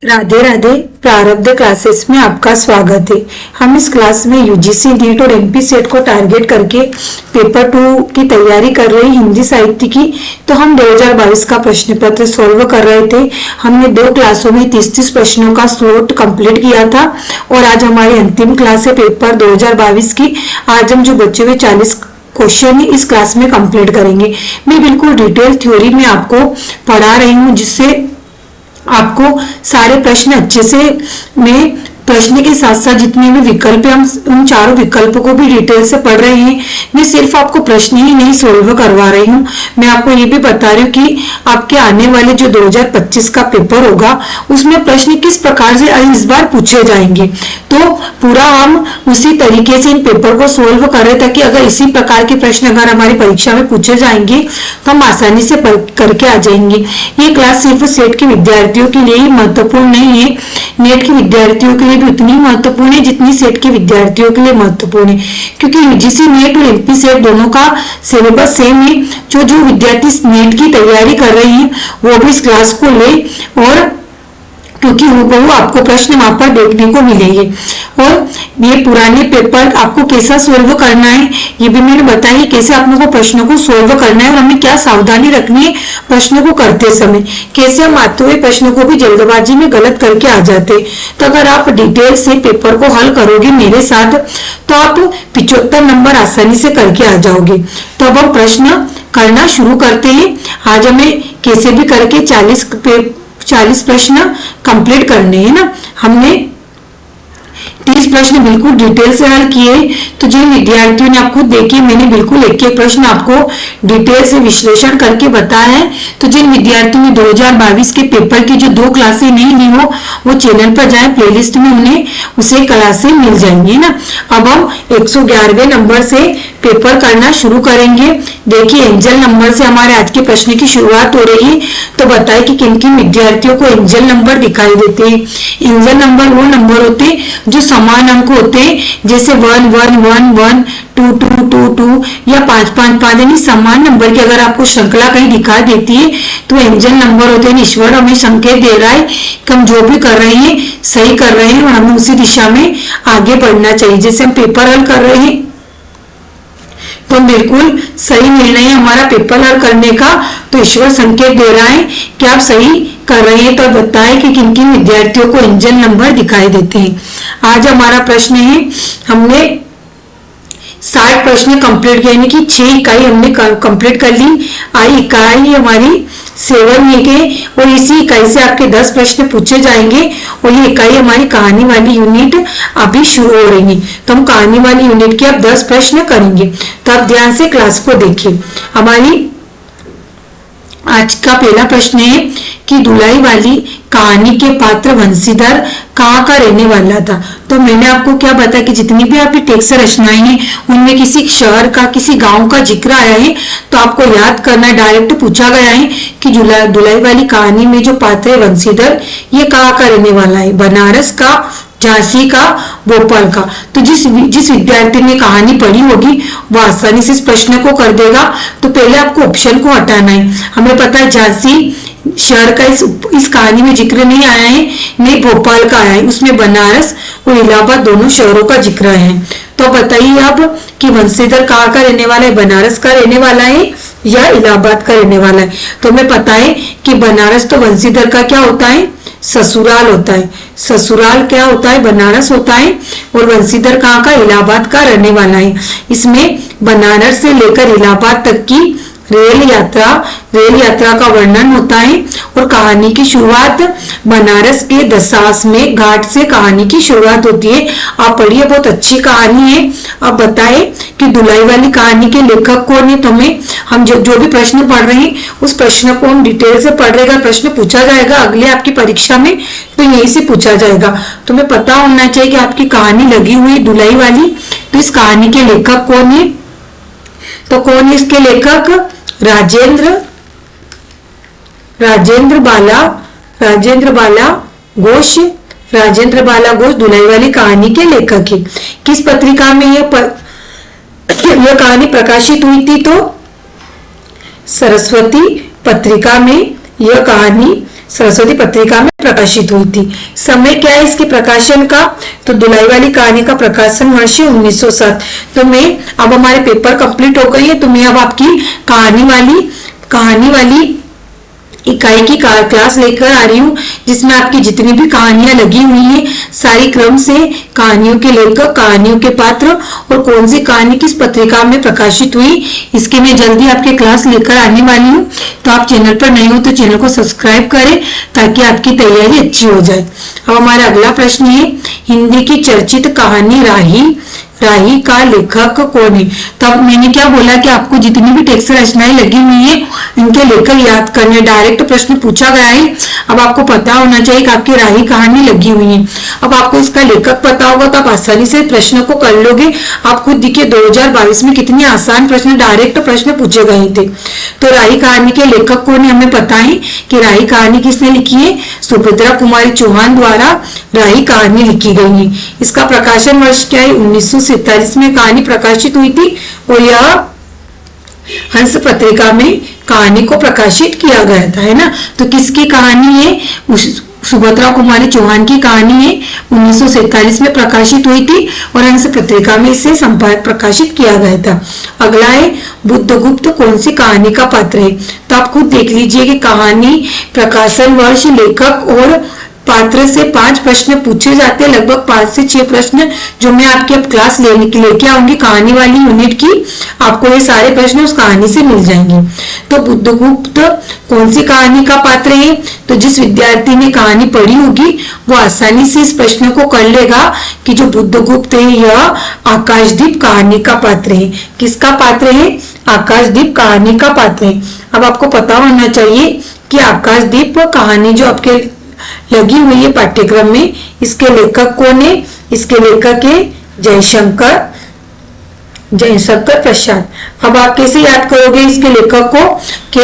राधे राधे। प्रारब्ध क्लासेस में आपका स्वागत है। हम इस क्लास में यूजीसी नीट और एमपी सेट को टारगेट करके पेपर 2 की तैयारी कर रहे हैं हिंदी साहित्य की। तो हम 2022 का प्रश्न पत्र सॉल्व कर रहे थे। हमने 2 क्लासों में 30-30 प्रश्नों का स्लॉट कंप्लीट किया था और आज हमारी अंतिम क्लास है पेपर 2022 की। आज हम जो बचे हुए 40 क्वेश्चन इस क्लास में कंप्लीट करेंगे। मैं बिल्कुल डिटेल थ्योरी में आपको पढ़ा रही हूँ, जिससे आपको सारे प्रश्न अच्छे से मैं प्रश्न के साथ साथ जितने भी विकल्प है हम उन चारों विकल्पों को भी डिटेल से पढ़ रहे हैं। मैं सिर्फ आपको प्रश्न ही नहीं सॉल्व करवा रही हूँ, मैं आपको ये भी बता रही हूँ कि आपके आने वाले जो 2025 का पेपर होगा उसमें प्रश्न किस प्रकार से इस बार पूछे जाएंगे। तो पूरा हम उसी तरीके से इन पेपर को सॉल्व कर रहे ताकि अगर इसी प्रकार के प्रश्न अगर हमारी परीक्षा में पूछे जाएंगे तो हम आसानी से करके आ जाएंगे। ये क्लास सिर्फ सेट के विद्यार्थियों के लिए ही महत्वपूर्ण नहीं है, नेट के विद्यार्थियों के लिए भी उतनी महत्वपूर्ण है जितनी सेट के विद्यार्थियों के लिए महत्वपूर्ण है, क्योंकि यूजीसी नेट और एमपी सेट दोनों का सिलेबस सेम है। जो विद्यार्थी नेट की तैयारी कर रहे हैं वो भी इस क्लास को ले, और क्योंकि वो आपको प्रश्न वहां पर देखने को मिलेंगे। और ये पुराने पेपर आपको कैसा सोल्व करना है ये भी मैंने बताया, कैसे आप लोगों को प्रश्नों को सोल्व करना है और हमें क्या सावधानी रखनी है प्रश्नों को करते समय, कैसे हम आते हुए प्रश्नों को भी जल्दबाजी में गलत करके आ जाते। तो अगर आप डिटेल से पेपर को हल करोगे मेरे साथ तो आप 75 नंबर आसानी से करके आ जाओगे। तो अब हम प्रश्न करना शुरू करते हैं। आज हमें कैसे भी करके 40 प्रश्न कंप्लीट करने हैं ना। हमने 30 प्रश्न बिल्कुल डिटेल से हल किए। तो जिन विद्यार्थियों ने आपको देखिए मैंने बिल्कुल एक एक प्रश्न आपको डिटेल से विश्लेषण करके बताया है। तो जिन विद्यार्थियों ने 2022 के पेपर की जो 2 क्लासें नहीं ली हो वो चैनल पर जाए, प्लेलिस्ट में उन्हें उसे क्लासें मिल जाएंगी ना। अब हम 111वें नंबर से पेपर करना शुरू करेंगे। देखिए एंजल नंबर से हमारे आज के प्रश्न की शुरुआत हो रही है। तो बताए कि किन किन विद्यार्थियों को एंजल नंबर दिखाई देते हैं। एंजल नंबर वो नंबर होते हैं जो समान अंक होते हैं, जैसे 1 1 1 1 2 2 2 2 या 5 5 5, यानी समान नंबर की अगर आपको श्रृंखला कहीं दिखाई देती है तो एंजल नंबर होते हैं। ईश्वर हमें संकेत दे रहा है कि हम जो भी कर रहे हैं सही कर रहे हैं और हमें उसी दिशा में आगे बढ़ना चाहिए। जैसे हम पेपर हल कर रहे हैं तो बिल्कुल सही निर्णय है हमारा पेपर हल करने का, तो ईश्वर संकेत दे रहा है कि आप सही कर रहे हैं। तो बताएं कि किन किन विद्यार्थियों को एंजल नंबर दिखाई देते हैं। आज हमारा प्रश्न है, हमने 60 प्रश्न कंप्लीट किए, यानी कि 6 इकाई हमने कंप्लीट कर ली। इकाई हमारी 7 के और इसी इकाई से आपके 10 प्रश्न पूछे जाएंगे और ये इकाई हमारी कहानी वाली यूनिट अभी शुरू हो रही है। तो हम कहानी वाली यूनिट के अब 10 प्रश्न करेंगे। तो आप ध्यान से क्लास को देखिए। हमारी आज का पहला प्रश्न है कि दुलाई वाली कहानी के पात्र वंशीधर कहाँ का रहने वाला था। तो मैंने आपको क्या बताया कि जितनी भी आपकी टेक्स्ट रचनाएं हैं उनमें किसी शहर का किसी गांव का जिक्र आया है, तो आपको याद करना है। डायरेक्ट पूछा गया है कि दुलाई वाली कहानी में जो पात्र है वंशीधर ये कहाँ का रहने वाला है, बनारस का, झांसी का, भोपाल का। तो जिस विद्यार्थी ने कहानी पढ़ी होगी वो आसानी से इस प्रश्न को कर देगा। तो पहले आपको ऑप्शन को हटाना है। हमें पता है झांसी शहर का इस कहानी में जिक्र नहीं आया है, नहीं भोपाल का आया है, उसमें बनारस और इलाहाबाद दोनों शहरों का जिक्र है। तो बताइए अब कि वंशीधर कहाँ का रहने वाला है, बनारस का रहने वाला है या इलाहाबाद का रहने वाला है। तो हमें पता है कि बनारस तो वंशीधर का क्या होता है, ससुराल होता है। ससुराल क्या होता है, बनारस होता है। और वंशीधर कहाँ का, इलाहाबाद का रहने वाला है। इसमें बनारस से लेकर इलाहाबाद तक की रेल यात्रा का वर्णन होता है और कहानी की शुरुआत बनारस के दसास में घाट से कहानी की शुरुआत होती है। आप पढ़िए, बहुत अच्छी कहानी है। अब बताए कि दुलाई वाली कहानी के लेखक कौन है। तो हम जो भी प्रश्न पढ़ रहे हैं उस प्रश्न को हम डिटेल से पढ़ रहेगा। प्रश्न पूछा जाएगा अगले आपकी परीक्षा में तो यही से पूछा जाएगा। तुम्हें पता होना चाहिए कि आपकी कहानी लगी हुई दुलाई वाली, तो इस कहानी के लेखक कौन है। तो कौन है इसके लेखक, राजेंद्र बाला घोष। राजेंद्र बाला घोष दुलाई वाली कहानी के लेखक है। किस पत्रिका में यह कहानी प्रकाशित हुई थी, तो सरस्वती पत्रिका में यह कहानी सरस्वती पत्रिका में प्रकाशित हुई थी। समय क्या है इसके प्रकाशन का, तो धुलाई वाली कहानी का प्रकाशन वर्ष 1907। तो मैं अब हमारे पेपर कंप्लीट हो गए हैं, तो मैं अब आपकी कहानी वाली इकाई की क्लास लेकर आ रही हूँ, जिसमें आपकी जितनी भी कहानियां लगी हुई हैं सारी क्रम से, कहानियों के लेखक, कहानियों के पात्र और कौन सी कहानी किस पत्रिका में प्रकाशित हुई, इसके मैं जल्दी आपके क्लास लेकर आने वाली हूँ। तो आप चैनल पर नए हो तो चैनल को सब्सक्राइब करें ताकि आपकी तैयारी अच्छी हो जाए। अब हमारा अगला प्रश्न है, हिंदी की चर्चित कहानी राही का लेखक कौन है। तब मैंने क्या बोला कि आपको जितनी भी टेक्स्ट रचनाएं लगी हुई है इनके लेखक याद करने, डायरेक्ट प्रश्न पूछा गया है। अब आपको पता होना चाहिए कि आपकी राही कहानी लगी हुई है। अब आपको इसका लेखक पता होगा तो आप आसानी से प्रश्न को कर लोगे। आप खुद देखिए 2022 में कितने आसान प्रश्न, डायरेक्ट प्रश्न पूछे गए थे। तो राही कहानी के लेखक कौन है, हमें पता है कि राही कहानी किसने लिखी है, सुभद्रा कुमारी चौहान द्वारा राही कहानी लिखी गई है। इसका प्रकाशन वर्ष क्या है, 1947 में कहानी प्रकाशित हुई थी और यह हंस पत्रिका में कहानी को प्रकाशित किया गया था, है ना। तो किसकी कहानी है, सुभद्रा कुमारी चौहान की कहानी है, 1947 में प्रकाशित हुई थी और हंस पत्रिका में इसे संपादक प्रकाशित किया गया था। अगला है, बुद्धगुप्त कौन सी कहानी का पात्र है। तो आप खुद देख लीजिए कि कहानी, प्रकाशन वर्ष, लेखक और पात्र से 5 प्रश्न पूछे जाते हैं, लगभग 5 से 6 प्रश्न जो मैं आपकी अब क्लास लेके आऊंगी कहानी वाली यूनिट की, आपको ये सारे प्रश्न उस कहानी से मिल जाएंगे। तो बुद्धगुप्त कौन सी कहानी का पात्र है, तो जिस विद्यार्थी ने कहानी पढ़ी होगी वो आसानी से इस प्रश्न को कर लेगा कि जो बुद्धगुप्त है यह आकाशदीप कहानी का पात्र है। किसका पात्र है, आकाशदीप कहानी का पात्र है। अब आपको पता होना चाहिए कि आकाशदीप कहानी जो आपके लगी हुई है पाठ्यक्रम में, इसके लेखक कौन है, इसके लेखक है जयशंकर प्रसाद। अब आप कैसे याद करोगे इसके लेखक को, कि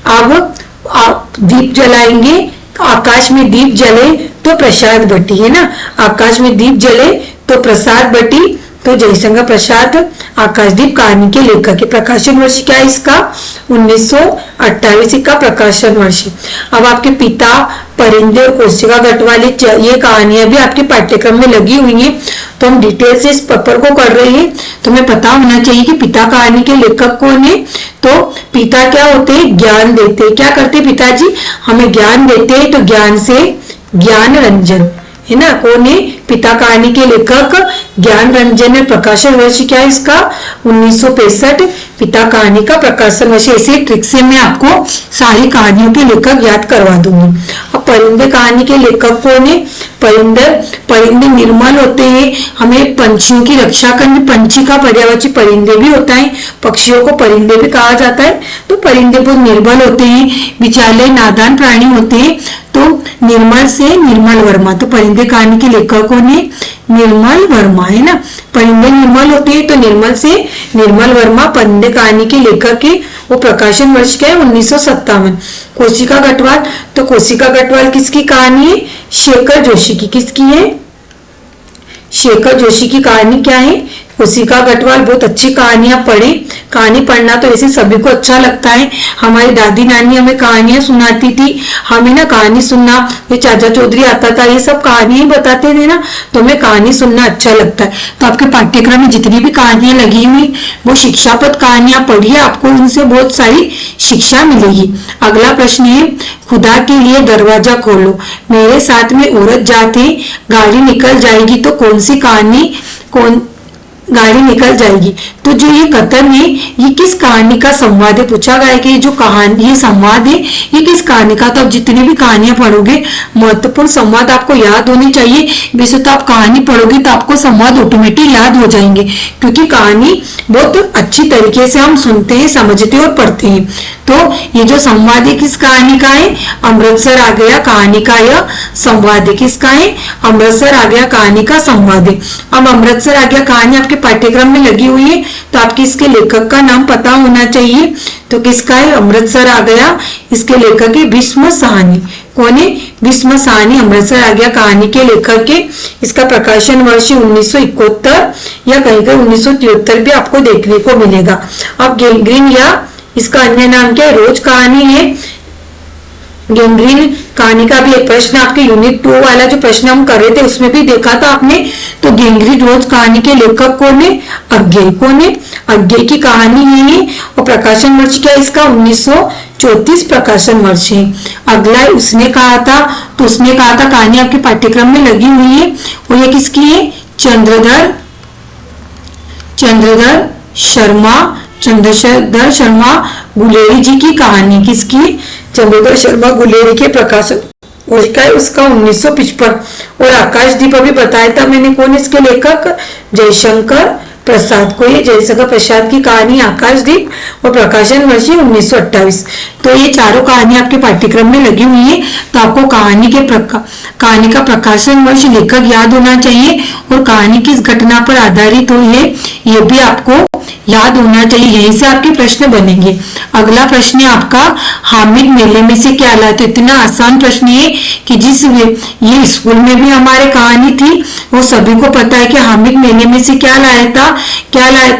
अब आप दीप जलाएंगे, आकाश में दीप जले तो प्रसाद बटी, है ना, आकाश में दीप जले तो प्रसाद बटी, तो जयशंकर प्रसाद आकाशदीप कहानी के लेखक है। प्रकाशन वर्ष क्या है इसका, 1928 का प्रकाशन वर्ष। अब आपके पिता परिंदे और कोशिका गढ़वाल, ये कहानियां भी आपके पाठ्यक्रम में लगी हुई हैं। तो हम डिटेल से इस पेपर को कर रहे हैं, तो हमें पता होना चाहिए कि पिता कहानी के लेखक कौन है। तो पिता क्या होते हैं, ज्ञान देते हैं। क्या करते हैं पिताजी, हमें ज्ञान देते हैं, तो ज्ञान से ज्ञान रंजन, है ना, कौन है, पिता कहानी के लेखक ज्ञान रंजन है। प्रकाशन वर्ष क्या है इसका, 1965 पिता कहानी का प्रकाशन वर्ष। ऐसे ट्रिक से मैं आपको सारी कहानियों के लेखक याद करवा दूंगी। अब परिंदे कहानी के लेखक कौन है, परिंदे निर्मल होते हैं, हमें पंछियों की रक्षा करनी, पंछी का पर्यायवाची परिंदे भी होता है, पक्षियों को परिंदे भी कहा जाता है। तो परिंदे बहुत निर्बल होते हैं, विचारले नादान प्राणी होते हैं। तो निर्मल से निर्मल वर्मा, तो परिंदे कहानी के लेखक कौन है, निर्मल वर्मा, है ना। परिंदे निर्मल होते हैं तो निर्मल से निर्मल वर्मा परिंदे कहानी के लेखक है। वो प्रकाशन वर्ष क्या है, 1957। कोशिका गढ़वाल, तो कोशिका गढ़वाल किसकी कहानी है, शेखर जोशी की। किसकी है, शेखर जोशी की कहानी क्या है, कोशिका गढ़वाल। बहुत अच्छी कहानियां पढ़े, कहानी पढ़ना तो ऐसे सभी को अच्छा लगता है। हमारी दादी नानी हमें कहानियां सुनाती थी, हमें ना कहानी सुनना, ये चाचा चौधरी आता था, ये सब कहानियां बताते थे ना, तो हमें कहानी सुनना अच्छा लगता है। तो आपके पाठ्यक्रम में जितनी भी कहानियां लगी हुई वो शिक्षापद कहानियां पढ़िए, आपको उनसे बहुत सारी शिक्षा मिलेगी। अगला प्रश्न है, खुदा के लिए दरवाजा खोलो, मेरे साथ में औरत जाते, गाड़ी निकल जाएगी, तो कौन सी कहानी, गाड़ी निकल जाएगी। तो जो ये कथन है ये किस कहानी का संवाद है, पूछा गया है कि जो कहानी, ये संवाद है ये किस कहानी का। तो आप जितनी भी कहानियां पढ़ोगे महत्वपूर्ण संवाद आपको याद होनी चाहिए। वैसे तो आप कहानी पढ़ोगे तो आपको संवाद ऑटोमेटिक याद हो जाएंगे, क्योंकि कहानी बहुत अच्छी तरीके से हम सुनते हैं, समझते और पढ़ते हैं। तो ये जो संवाद है किस कहानी का है, अमृतसर आ गया कहानी का यह संवाद है। किसका है, अमृतसर आ गया कहानी का संवाद है। अब अमृतसर आ गया कहानी आपके पाठ्यक्रम में लगी हुई है, तो आपके इसके लेखक का नाम पता होना चाहिए। तो किसका है, अमृतसर आ गया, इसके लेखक है भीष्म साहनी। कौन है, भीष्म साहनी अमृतसर आ गया कहानी के लेखक के। इसका प्रकाशन वर्ष 1971 या कहीं कहीं 1973 भी आपको देखने को मिलेगा। अब गैंग्रीन या इसका अन्य नाम क्या है, रोज कहानी है। गैंग्रीन कहानी का भी एक प्रश्न आपके यूनिट 2 वाला जो प्रश्न हम कर रहे थे उसमें भी देखा था आपने। तो गैंग्रीन रोज कहानी के लेखक कौन है? अज्ञेय। कौन है? अज्ञेय की कहानी है और प्रकाशन वर्ष क्या है इसका? 1934 प्रकाशन वर्ष है। अगला उसने कहा था, तो उसने कहा था कहानी आपके पाठ्यक्रम में लगी हुई है और ये किसकी है? चंद्रधर शर्मा गुलेरी जी की कहानी। किसकी? चंद्रधर शर्मा गुलेरी के प्रकाशन का है उसका 1955। और आकाशदीप अभी बताया था मैंने कौन इसके लेखक? जयशंकर प्रसाद को। ये जयशंकर प्रसाद की कहानी आकाशदीप और प्रकाशन वर्ष 1928। तो ये चारों कहानी आपके पाठ्यक्रम में लगी हुई है। तो आपको कहानी का प्रकाशन वर्ष लेखक याद होना चाहिए और कहानी किस घटना पर आधारित हुई है ये भी आपको याद होना चाहिए। यहीं से आपके प्रश्न बनेंगे। अगला प्रश्न है आपका हामिद मेले में से क्या लाया? तो इतना आसान प्रश्न है कि ये स्कूल में भी हमारे कहानी थी, वो सभी को पता है कि हामिद मेले में से क्या लाया था?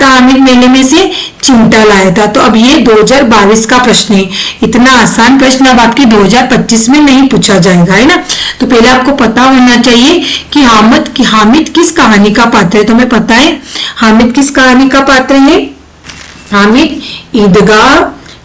हामिद मेले में से चिमटा लाया था। तो अब ये 2022 का प्रश्न है। इतना आसान प्रश्न अब आपके 2025 में नहीं पूछा जाएगा, है ना। तो पहले आपको पता होना चाहिए कि हामिद किस कहानी का पात्र है। तुम्हें पता है हामिद किस कहानी का पात्र है? हामिद ईदगाह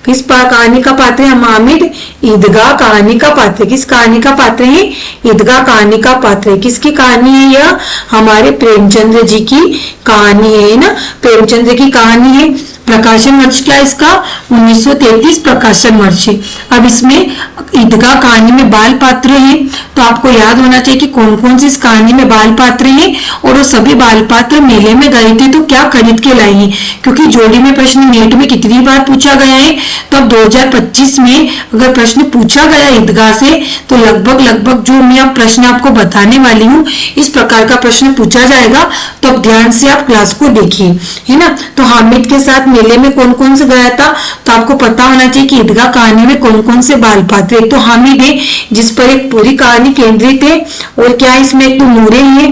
किस कहानी का पात्र है? हामिद ईदगाह कहानी का पात्र। किस कहानी का पात्र है? ईदगाह कहानी का पात्र है। किसकी कहानी है? यह हमारे प्रेमचंद्र जी की कहानी है ना। प्रेमचंद्र की कहानी है। प्रकाशन वर्ष क्या है इसका? 1933 प्रकाशन वर्ष है। अब इसमें ईदगाह कहानी में बाल पात्र हैं, तो आपको याद होना चाहिए कि कौन कौन सी इस कहानी में बाल पात्र हैं और वो सभी बाल पात्र मेले में गए थे तो क्या खरीद के लाए हैं। क्योंकि जोड़ी में प्रश्न नेट में कितनी बार पूछा गया है, तो अब 2025 में अगर प्रश्न पूछा गया ईदगाह से तो लगभग जो मैं अब प्रश्न आपको बताने वाली हूँ इस प्रकार का प्रश्न पूछा जाएगा। तो अब ध्यान से आप क्लास को देखिए, है ना। तो हामिद के साथ मेले में कौन कौन से गया था, तो आपको पता होना चाहिए कि ईदगाह कहानी में कौन कौन से बाल पात्र। एक तो हामिद है जिस पर एक पूरी कहानी केंद्रित है, और क्या है इसमें? एक तो नूरे है,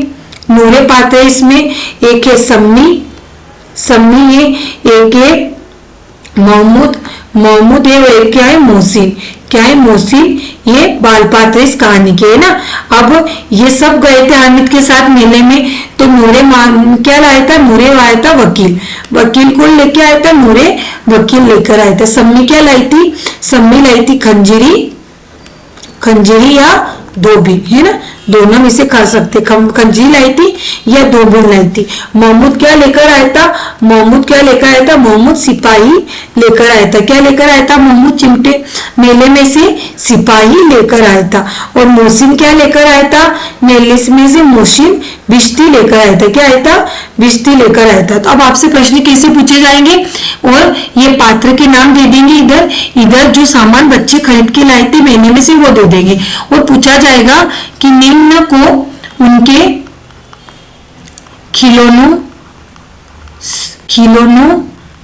नूरे पात्र है इसमें। एक है सम्मी है, एक है महमूद है और एक क्या है? मोहसिन। ये बाल पात्र इस कहानी के, है ना। अब ये सब गए थे हामिद के साथ मेले में, तो नूरे क्या लाया था? नूरे लाया था वकील को लेके आया था, नूरे वकील लेकर आया था। सम्मी क्या लाई थी? सम्मी लाई थी खंजरी या धोबी, है ना। दोनों में से खा सकते। खंजरी लाई थी या धोबी लाई थी। महमूद क्या लेकर आया था? महमूद सिपाही लेकर आया था। क्या लेकर आया था? महमूद चिमटे मेले में से सिपाही लेकर आया था। और मोहसिन क्या लेकर आया था? मेले में से मोहसिन बिश्ती लेकर आया था। क्या आया था? बिश्ती लेकर आया था। तो अब आपसे प्रश्न कैसे पूछे जाएंगे और ये पात्र के नाम दे देंगे। इधर जो सामान बच्चे खरीद के लाए थे मेले में से वो दे देंगे और पूछा जाएगा कि निम्न को उनके खिलौनों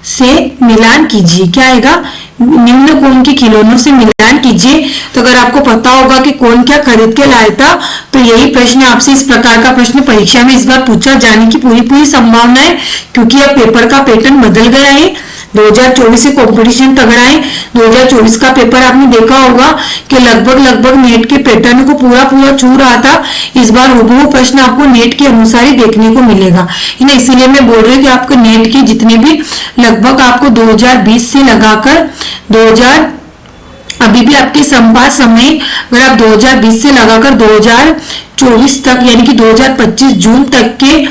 से मिलान कीजिए। क्या आएगा? निम्न को उनके खिलौनों से मिलान कीजिए। तो अगर आपको पता होगा कि कौन क्या खरीद के लाया था तो यही प्रश्न आपसे इस प्रकार का प्रश्न परीक्षा में इस बार पूछा जाने की पूरी संभावना है, क्योंकि अब पेपर का पैटर्न बदल गया है। 2024 से कंपटीशन तगड़ा है। 2024 का पेपर आपने देखा होगा कि लगभग नेट के पैटर्न को पूरा छू रहा था। इस बार हुबहू प्रश्न आपको नेट के अनुसार ही देखने को मिलेगा, है ना। इसीलिए मैं बोल रही हूँ कि आपको नेट के जितने भी लगभग आपको 2020 से लगाकर 2000 अभी भी आपके संवाद समय अगर आप 2020 से लगाकर 2024 तक यानी कि 2025 जून तक के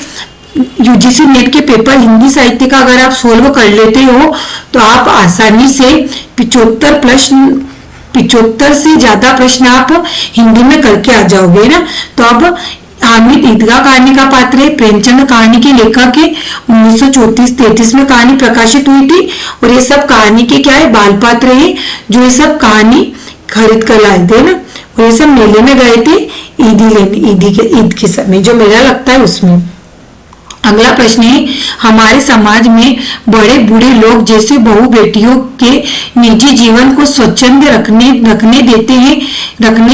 यूजीसी नेट के पेपर हिंदी साहित्य का अगर आप सोल्व कर लेते हो तो आप आसानी से 75 से ज्यादा प्रश्न आप हिंदी में करके आ जाओगे ना। तो अब हामिद ईदगाह कहानी का पात्र है, प्रेमचंद कहानी के लेखक है। 1934-33 में कहानी प्रकाशित हुई थी और ये सब कहानी के क्या है? बाल पात्र है जो ये सब कहानी खरीद कर लाए थे ना। और ये सब मेले में गए थे ईद के समय जो मेला लगता है उसमें। अगला प्रश्न है, हमारे समाज में बड़े बूढ़े लोग जैसे बहू बेटियों के निजी जीवन को स्वच्छंद रखने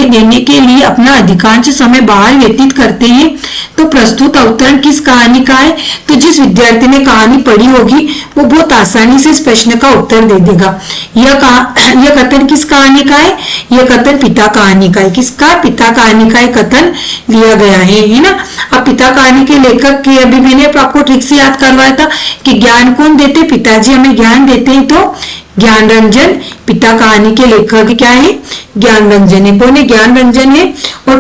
देने के लिए अपना अधिकांश समय बाहर व्यतीत करते हैं। तो प्रस्तुत अवतरण किस कहानी का है? तो जिस विद्यार्थी ने कहानी पढ़ी होगी वो बहुत आसानी से इस प्रश्न का उत्तर दे देगा। यह कथन किस कहानी का है? यह कथन पिता कहानी का है। किसका? पिता कहानी का कथन लिया गया है ना। अब पिता कहानी के लेखक के अभी मैंने आपको ट्रिक से याद करवाया था कि ज्ञान कौन देते? पिताजी हमें ज्ञान देते हैं। तो ज्ञान रंजन पिता कहानी के लेखक क्या है? ज्ञान रंजन है। कौन है? ज्ञान रंजन है। और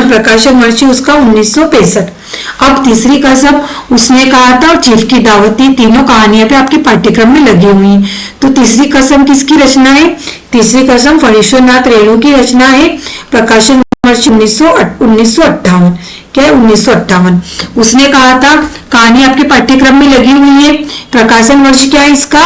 प्रकाशन वर्ष उसका 1965। अब तीसरी कसम, उसने कहा था और चीफ की दावत थी, तीनों कहानियां पे आपके पाठ्यक्रम में लगी हुई हैं। तो तीसरी कसम किसकी रचना है? तीसरी कसम फणीश्वरनाथ रेणु की रचना है। प्रकाशन वर्ष 1958। क्या है? 1958। उसने कहा था कहानी आपके पाठ्यक्रम में लगी हुई है। प्रकाशन वर्ष क्या है इसका?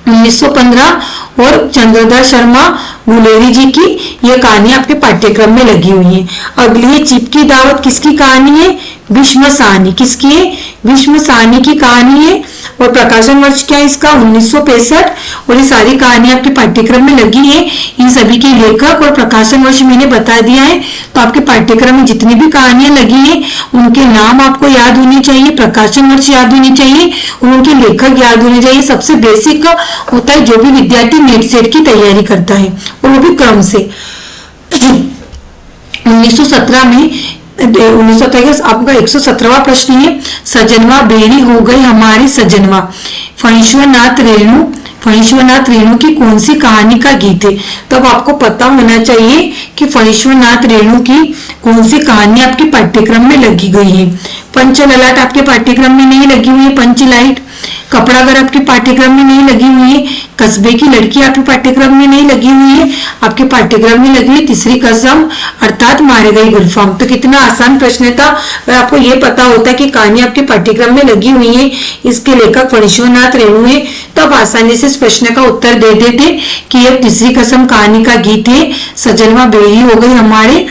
1915। और चंद्रधर शर्मा गुलेरी जी की यह कहानी आपके पाठ्यक्रम में लगी हुई है। अगली है चिप की दावत, किसकी कहानी है? भीष्म साहनी। किसकी है? भीष्म साहनी की कहानी है। और प्रकाशन वर्ष क्या है इसका? 1965। और ये सारी कहानी आपके पाठ्यक्रम में लगी है। इन सभी के लेखक और प्रकाशन वर्ष मैंने बता दिया है। तो आपके पाठ्यक्रम में जितनी भी कहानियां लगी हैं उनके नाम आपको याद होने चाहिए, प्रकाशन वर्ष याद होनी चाहिए और उनके लेखक याद होने चाहिए। सबसे बेसिक होता है जो भी विद्यार्थी नेट सेट की तैयारी करता है, और वो भी क्रम से। 1917 में 1927 आपका 117वां प्रश्न है, सजनवा बेड़ी हो गई हमारी सजनवा। फणीश्वरनाथ रेणु की कौन सी कहानी का गीत है? तो अब आपको पता होना चाहिए कि फणीश्वरनाथ रेणु की कौन सी कहानी आपके पाठ्यक्रम में लगी गई है। पंचललाट आपके पाठ्यक्रम में नहीं लगी हुई है। पंचलाइट। कपड़ागर आपके पाठ्यक्रम में नहीं लगी हुई है। कस्बे की लड़की आपके पाठ्यक्रम में नहीं लगी हुई है। आपके पाठ्यक्रम में लगी है तीसरी कसम अर्थात मारे गई गुलफाम। तो कितना आसान प्रश्न था। अगर आपको ये पता होता कि कहानी आपके पाठ्यक्रम में लगी हुई है, इसके लेखक फणीश्वरनाथ रेणु है, तो आप आसानी से इस प्रश्न का उत्तर दे देते कि यह तीसरी कसम कहानी का गीत है। सजनवा बेड़ी हो गई हमारे,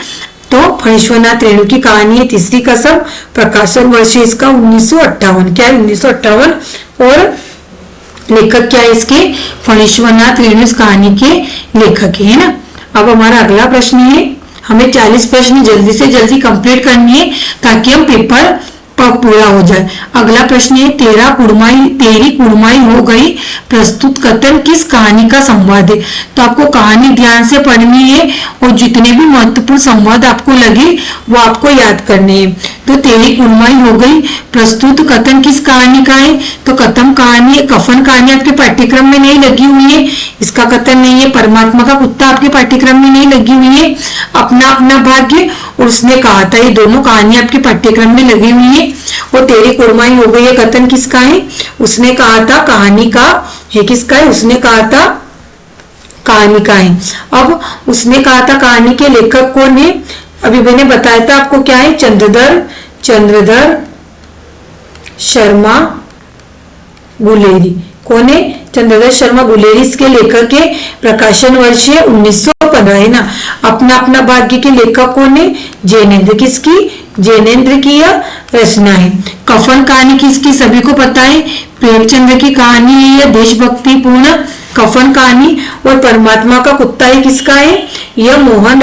तो फणीश्वरनाथ रेणु की कहानी है तीसरी कसम। प्रकाशन वर्ष इसका 1958। क्या है? 1958। और लेखक क्या है इसके? फणीश्वरनाथ रेणु इस कहानी के लेखक है ना। अब हमारा अगला प्रश्न है, हमें 40 प्रश्न जल्दी से जल्दी कंप्लीट करनी है ताकि हम पेपर पूरा हो जाए। अगला प्रश्न है, तेरी कुड़माई हो गई प्रस्तुत कथन किस कहानी का संवाद है? तो आपको कहानी ध्यान से पढ़नी है और जितने भी महत्वपूर्ण संवाद आपको लगे वो आपको याद करने हैं। तो तेरी कुड़माई हो गई प्रस्तुत कथन किस कहानी का है? तो कथन कहानी है। कफन कहानी आपके पाठ्यक्रम में नहीं लगी हुई है, इसका कथन नहीं है। परमात्मा का कुत्ता आपके पाठ्यक्रम में नहीं लगी हुई है। अपना अपना भाग्य और उसने कहा था, ये दोनों कहानी आपके पाठ्यक्रम में लगी हुई है। और तेरी कुड़माई हो गई, कथन किसका है? उसने कहा था कहानी का है। किसका है? उसने कहा था कहानी का है। अब उसने कहा था कहानी के लेखक कौन है? अभी मैंने बताया था आपको क्या है? चंद्रधर शर्मा गुलेरी। कौन है? चंद्रधर शर्मा गुलेरी इसके लेखक है। प्रकाशन वर्ष है 1915 है ना। अपना अपना भाग्य के लेखक कौन है? जैनेन्द्र। किसकी? जैनेन्द्र की यह रचना है। कफन कहानी किसकी? सभी को पता है, प्रेमचंद्र की कहानी है। यह देशभक्ति पूर्ण कफन कहानी। और परमात्मा का कुत्ता है किसका है? यह मोहन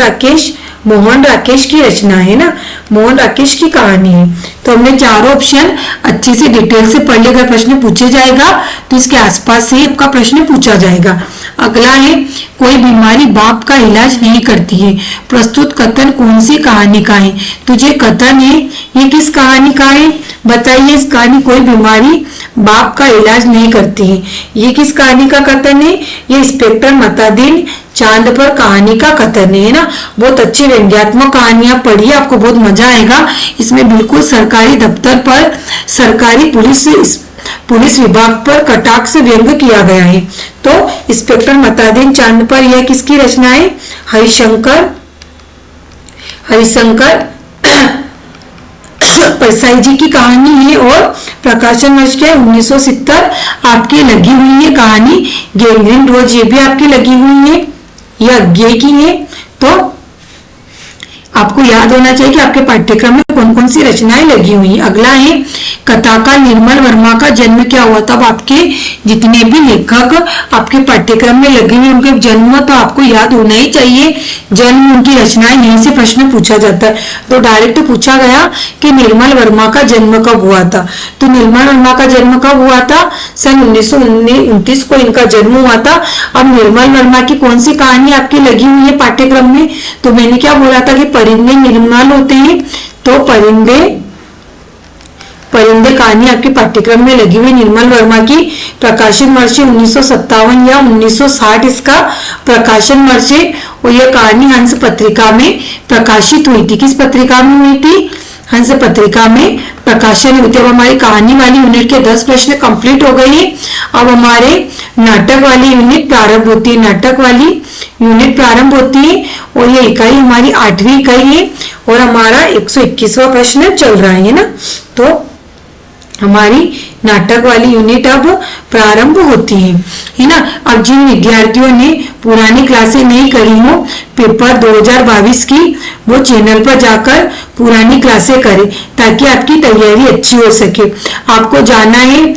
राकेश की रचना है ना। मोहन राकेश की कहानी है। तो हमने चारों ऑप्शन अच्छे से डिटेल से पढ़ लेकर प्रश्न पूछे जाएगा, तो इसके आसपास से आपका प्रश्न पूछा जाएगा। अगला है, कोई बीमारी बाप का इलाज नहीं करती है प्रस्तुत कथन कौन सी कहानी का है? तो ये कथन है, ये किस कहानी का है? बताइए। इस कहानी कोई बीमारी बाप का इलाज नहीं करती है, ये किस कहानी का कथन है? ये इंस्पेक्टर मतादीन चांद पर कहानी का कथन है ना। बहुत अच्छी व्यंग्यात्मक कहानियां पढ़िए, आपको बहुत मजा आएगा। इसमें बिल्कुल सरकारी दफ्तर पर, सरकारी पुलिस विभाग पर कटाक्ष से व्यंग किया गया है। तो इंस्पेक्टर मतादीन चांद पर यह किसकी रचना है? हरिशंकर परसाई जी की कहानी है। और प्रकाशन वर्ष क्या है? 1970 आपकी लगी हुई है कहानी। गैंग्रीन रोज ये भी आपकी लगी हुई है, यह अज्ञे की है। तो आपको याद होना चाहिए कि आपके पाठ्यक्रम में कौन कौन कौन सी रचनाएं लगी हुई हैं। अगला है कथाकार निर्मल वर्मा का जन्म क्या हुआ था। अब आपके जितने भी लेखक आपके पाठ्यक्रम में लगे हुए उनके जन्म तो आपको याद होना ही चाहिए। जन्म, उनकी रचनाएं, यहीं से प्रश्न पूछा जाता है। तो डायरेक्ट पूछा गया कि निर्मल वर्मा का जन्म कब हुआ था। तो निर्मल वर्मा का जन्म कब हुआ था? सन 1929 को इनका जन्म हुआ था। अब निर्मल वर्मा की कौन सी कहानी आपकी लगी हुई है पाठ्यक्रम में? तो मैंने क्या बोला था कि परिंदे निर्मल होते हैं। तो परिंदे कहानी आपके पाठ्यक्रम में लगी हुई निर्मल वर्मा की। प्रकाशन वर्ष 1957 या 1960 इसका प्रकाशन वर्ष है। और यह कहानी हंस पत्रिका में प्रकाशित हुई थी। किस पत्रिका में हुई थी? हंस पत्रिका में प्रकाशन हुई थी। अब हमारी कहानी वाली यूनिट के 10 प्रश्न कंप्लीट हो गए हैं। अब हमारे नाटक वाली यूनिट प्रारंभ होती है। नाटक वाली यूनिट प्रारंभ होती है और ये इकाई हमारी 8वीं इकाई है और हमारा 121वां प्रश्न चल रहा है ना। तो हमारी नाटक वाली यूनिट अब प्रारंभ होती है ना। अब जिन विद्यार्थियों ने पुरानी क्लासें नहीं करी हो पेपर 2022 की, वो चैनल पर जाकर पुरानी क्लासें करें ताकि आपकी तैयारी अच्छी हो सके। आपको जाना है,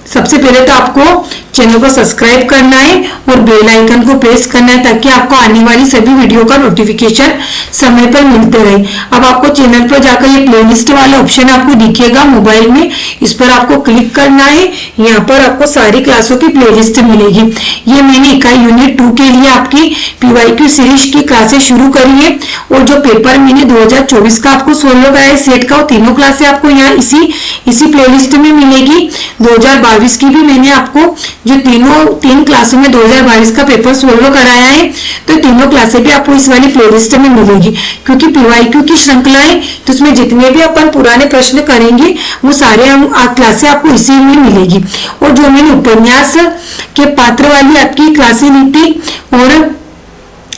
सबसे पहले तो आपको चैनल को सब्सक्राइब करना है और बेल आइकन को प्रेस करना है ताकि आपको आने वाली सभी वीडियो का नोटिफिकेशन समय पर मिलते रहे। अब आपको चैनल पर जाकर ये प्लेलिस्ट वाला ऑप्शन आपको दिखेगा मोबाइल में, इस पर आपको क्लिक करना है। यहाँ पर आपको सारी क्लासों की प्लेलिस्ट मिलेगी। ये मैंने इकाई यूनिट 2 के लिए आपकी PYQ सीरीज की क्लासेस शुरू करी है और जो पेपर मैंने 2024 का आपको सोल्व कराया सेट का, वो तीनों क्लासें आपको यहाँ इसी प्लेलिस्ट में मिलेगी। 2022 की भी मैंने आपको जो तीन क्लासों में 2022 का पेपर सोल्व कराया है, तो तीनों क्लासें भी आपको इस वाली प्लेलिस्ट में मिलेगी। क्योंकि PYQ की श्रृंखला है तो उसमें जितने भी अपन पुराने प्रश्न करेंगे वो सारे क्लासें आपको इसी में मिलेगी। और जो मैंने उपन्यास के पात्र वाली आपकी क्लासें ली थी और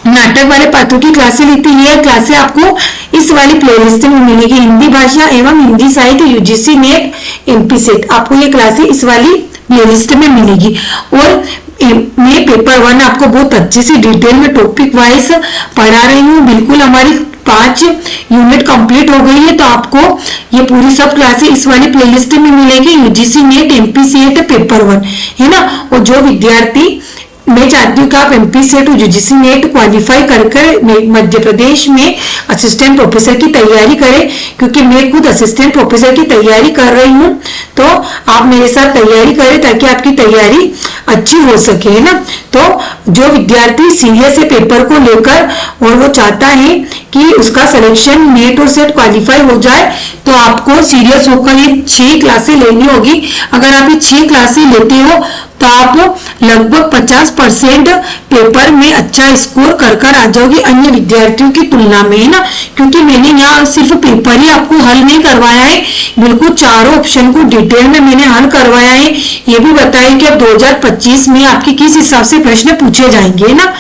नाटक वाले पात्रों की क्लासें ली थी, ये क्लासें आपको इस वाली प्लेलिस्ट में मिलेगी। हिंदी भाषा एवं हिंदी साहित्य UGC नेट MP सेट, आपको ये क्लासें इस वाली प्लेलिस्ट में मिलेगी। और मैं पेपर 1 आपको बहुत अच्छे से डिटेल में टॉपिक वाइज पढ़ा रही हूँ। बिल्कुल हमारी 5 यूनिट कंप्लीट हो गई है, तो आपको ये पूरी सब क्लासें इस वाली प्लेलिस्ट में मिलेगी। UGC net MP set paper 1 है ना। और जो विद्यार्थी, मैं चाहती हूँ कि आप MP सेट और UGC नेट क्वालिफाई कर मध्य प्रदेश में असिस्टेंट प्रोफेसर की तैयारी करें, क्योंकि मैं खुद असिस्टेंट प्रोफेसर की तैयारी कर रही हूँ। तो आप मेरे साथ तैयारी करें ताकि आपकी तैयारी अच्छी हो सके, है ना। तो जो विद्यार्थी सीरियस है पेपर को लेकर और वो चाहता है कि उसका सिलेक्शन नेट और सेट क्वालिफाई हो जाए, तो आपको सीरियस होकर ये 6 क्लासें लेनी होगी। अगर आप ये 6 क्लासें लेते हो तो आप लगभग 50% पेपर में अच्छा स्कोर कर आ जाओगे अन्य विद्यार्थियों की तुलना में, है ना। क्योंकि मैंने यहाँ सिर्फ पेपर ही आपको हल नहीं करवाया है, बिल्कुल चारों ऑप्शन को डिटेल में मैंने हल करवाया है। ये भी बताया कि अब 2025 में आपके किस हिसाब से प्रश्न पूछे जाएंगे, है ना।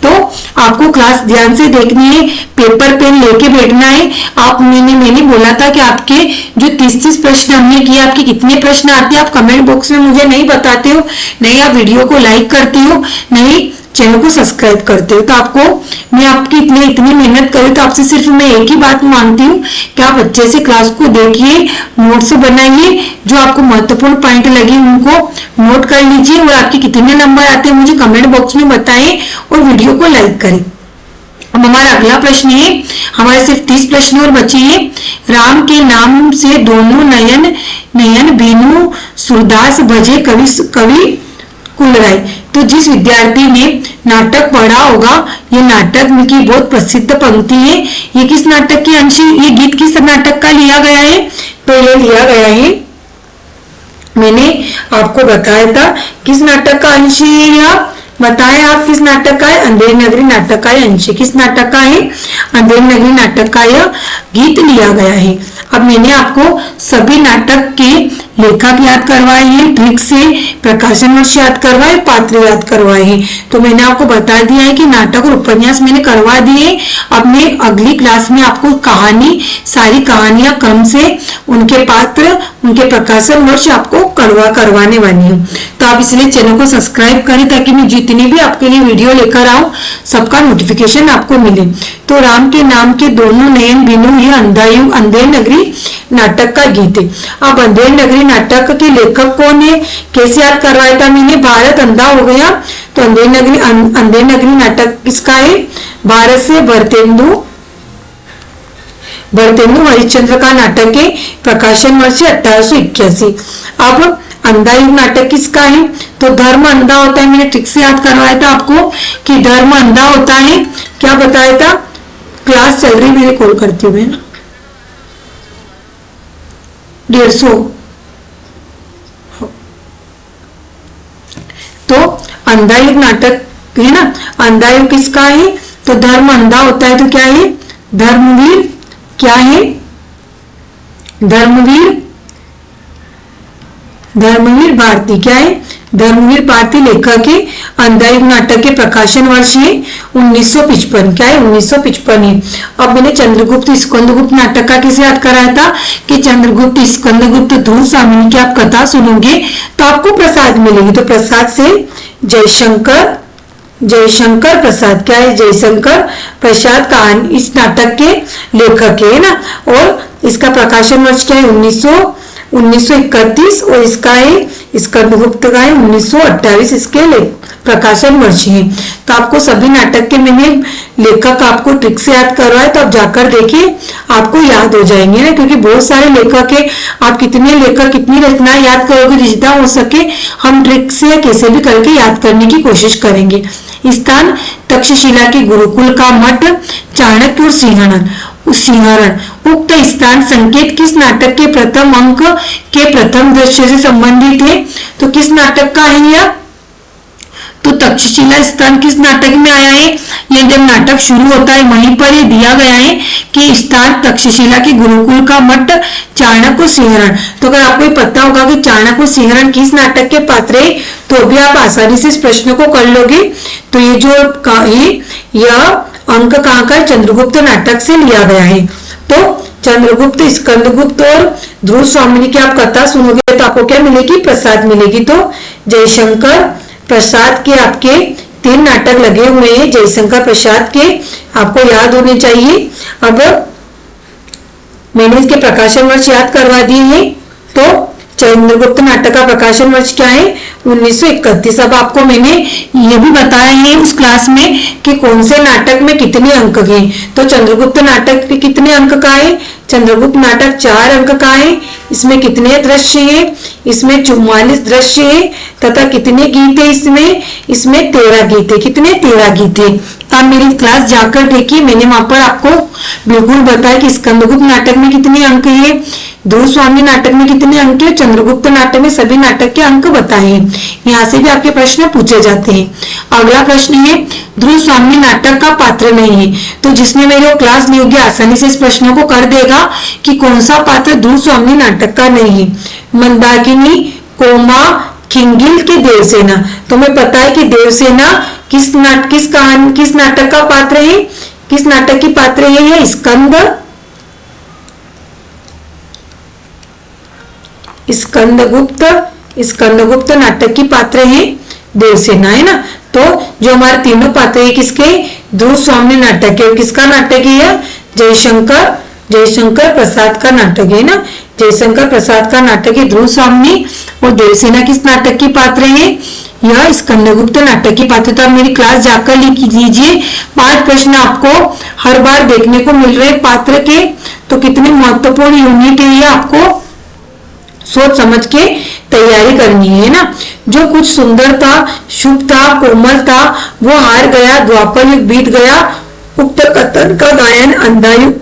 तो आपको क्लास ध्यान से देखनी है, पेपर पेन लेके बैठना है। आप मैंने बोला था कि आपके जो 30 प्रश्न हमने किए, आपके कितने प्रश्न आते हैं आप कमेंट बॉक्स में मुझे नहीं बताते हो, नहीं आप वीडियो को लाइक करते हो, नहीं चैनल को सब्सक्राइब करते हो। तो आपको मैं आपकी इतनी मेहनत करूँ तो आपसे सिर्फ मैं एक ही बात मांगती हूँ कि आप अच्छे से क्लास को देखिए, नोट्स बनाइए, जो आपको महत्वपूर्ण पॉइंट लगे उनको नोट कर लीजिए और आपके कितने नंबर आते हैं मुझे कमेंट बॉक्स में बताएं और वीडियो को लाइक करें। अब हमारा अगला प्रश्न है, हमारे सिर्फ 30 प्रश्न और बचे हैं। राम के नाम से दोनों नयन बीनू सूरदास भजे कवि कुलराय। तो जिस विद्यार्थी ने नाटक पढ़ा होगा, ये नाटक की बहुत प्रसिद्ध पंक्ति है। ये किस नाटक के अंश, ये गीत किस नाटक का लिया गया है? तो ये लिया गया है, मैंने आपको बताया था किस नाटक का अंश है। या बताएं आप किस नाटक का है? अंधेरी नगरी नाटक का अंश। किस नाटक का है? अंधेरी नगरी नाटक का यह गीत लिया गया है। अब मैंने आपको सभी नाटक के लेखक याद करवाए हैं, ट्रिक से प्रकाशन वर्ष याद करवाए, पात्र याद करवाए हैं। तो मैंने आपको बता दिया है कि नाटक और उपन्यास मैंने करवा दिए। अब मैं अगली क्लास में आपको कहानी, सारी कहानियां क्रम से, उनके पात्र, उनके प्रकाशन वर्ष आपको करवाने वाली हूँ। तो आप इसलिए चैनल को सब्सक्राइब करें ताकि मैं जितनी भी आपके लिए वीडियो लेकर आऊं सबका नोटिफिकेशन आपको मिले। तो राम के नाम के दोनों नयन बिनु, ये अंधायुग अंधेर नगरी नाटक का गीत है। अब अंधेर नगरी नाटक के लेखक कौन है, कैसे याद करवाया था मैंने, भारत अंधा हो गया, तो अंधेर नगरी नाटक किसका है, भारत से भरतेंदु हरिश्चंद्र का नाटक है, प्रकाशन वर्ष 1881। अब अंधायुग नाटक किसका है, तो धर्म अंधा होता है, मैंने ट्रिक से याद करवाया था आपको कि धर्म अंधा होता है, क्या बताया था, क्लास चल रही, मेरे कॉल करती हूँ ना 150। तो अंधायुग नाटक है ना, अंधायुग किसका है, तो धर्म अंधा होता है, तो क्या है, धर्मवीर, क्या है, धर्मवीर भारती, क्या है, धर्मवीर भारती लेखक है। अंधायुग नाटक के प्रकाशन वर्ष है 1955, क्या है, 1955 है। अब मैंने चंद्रगुप्त स्कंदगुप्त नाटक का किसे याद कराया था कि चंद्रगुप्त स्कंदगुप्त ध्रुव स्वामी की आप कथा सुनोगे तो आपको प्रसाद मिलेगी, तो प्रसाद से जयशंकर प्रसाद, क्या है, जयशंकर प्रसाद कहानी इस नाटक के लेखक है ना, और इसका प्रकाशन वर्ष क्या है 1931, और इसका है स्कंदगुप्त का है 1928, इसके प्रकाशन वर्ष है। तो आपको सभी नाटक के मैंने लेखक आपको ट्रिक से याद करवाए, तो आप जाकर देखिए आपको याद हो जाएंगे ना, क्योंकि बहुत सारे लेखक है, आप कितने लेखक कितनी रचना याद करोगे, जितना हो सके हम ट्रिक से कैसे भी करके याद करने की कोशिश करेंगे। स्थान तक्षशिला के गुरुकुल का मठ, चाणक्य और सिंहरण। उक्त स्थान संकेत किस नाटक के प्रथम अंक के प्रथम दृश्य से संबंधित है, तो किस नाटक का है यह, तो तक्षशिला स्थान किस नाटक में आया है, यह जब नाटक शुरू होता है वहीं पर ये दिया गया है कि स्थान तक्षशिला के गुरुकुल का मठ, चाणक्य और सिंहरण। तो अगर आपको पता होगा कि चाणक्य और सिंहरण किस नाटक के पात्र है, तो भी आप आसानी से इस प्रश्न को कर लोगे। तो ये जो यह अंक कहाँ का, चंद्रगुप्त नाटक से लिया गया है। तो चंद्रगुप्त स्कंदगुप्त और ध्रुव स्वामी की आप कथा सुनोगे तो आपको क्या मिलेगी, प्रसाद मिलेगी। तो जयशंकर प्रसाद के आपके 3 नाटक लगे हुए हैं, जयशंकर प्रसाद के आपको याद होने चाहिए। अब मैंने इसके प्रकाशन वर्ष याद करवा दिए हैं। तो चंद्रगुप्त नाटक का प्रकाशन वर्ष क्या है, 1931। अब आपको मैंने ये भी बताया है उस क्लास में कि कौन से नाटक में कितने अंक हैं। तो चंद्रगुप्त नाटक के कितने अंक का है, चंद्रगुप्त नाटक 4 अंक का है। इसमें कितने दृश्य हैं, इसमें 44 दृश्य है, तथा कितने गीत है, इसमें 13 गीत है। कितने, 13 गीत है। आप मेरी क्लास जाकर देखिए, मैंने वहां पर आपको बिल्कुल बताया कि स्कंदगुप्त नाटक में कितने अंक है, ध्रुव स्वामी नाटक में कितने अंक है, चंद्रगुप्त नाटक में सभी नाटक के अंक बताए हैं। यहाँ से भी आपके प्रश्न पूछे जाते हैं। अगला प्रश्न है, ध्रुव स्वामी नाटक का पात्र नहीं है। तो जिसने मेरी क्लास ली होगी आसानी से इस प्रश्न को कर देगा कि कौन सा पात्र ध्रुव स्वामी नाटक का नहीं है। मंदाकिनी, कोमा, खिंगिल के देवसेना। तुम्हें पता है कि देवसेना किस नाटक का पात्र है, किस नाटक की पात्र है, यह स्कंदगुप्त नाटक की पात्र है देवसेना, है ना। तो जो हमारे तीनों पात्र है किसके, ध्रुव स्वामी नाटक है। किसका नाटक है, जयशंकर प्रसाद का नाटक है ना, जयशंकर प्रसाद का नाटक है ध्रुव स्वामी। और देवसेना किस नाटक की पात्र है, यह स्कंदगुप्त नाटक की पात्र। तो मेरी क्लास जाकर लिख लीजिए। 5 प्रश्न आपको हर बार देखने को मिल रहे पात्र के, तो कितने महत्वपूर्ण यूनिट है ये आपको सोच समझ के तैयारी करनी है ना। जो कुछ सुंदर था, शुभ था, कोमल था, वो हार गया, द्वापर युग बीत गया। उक्त कथन का गायन अंधायुग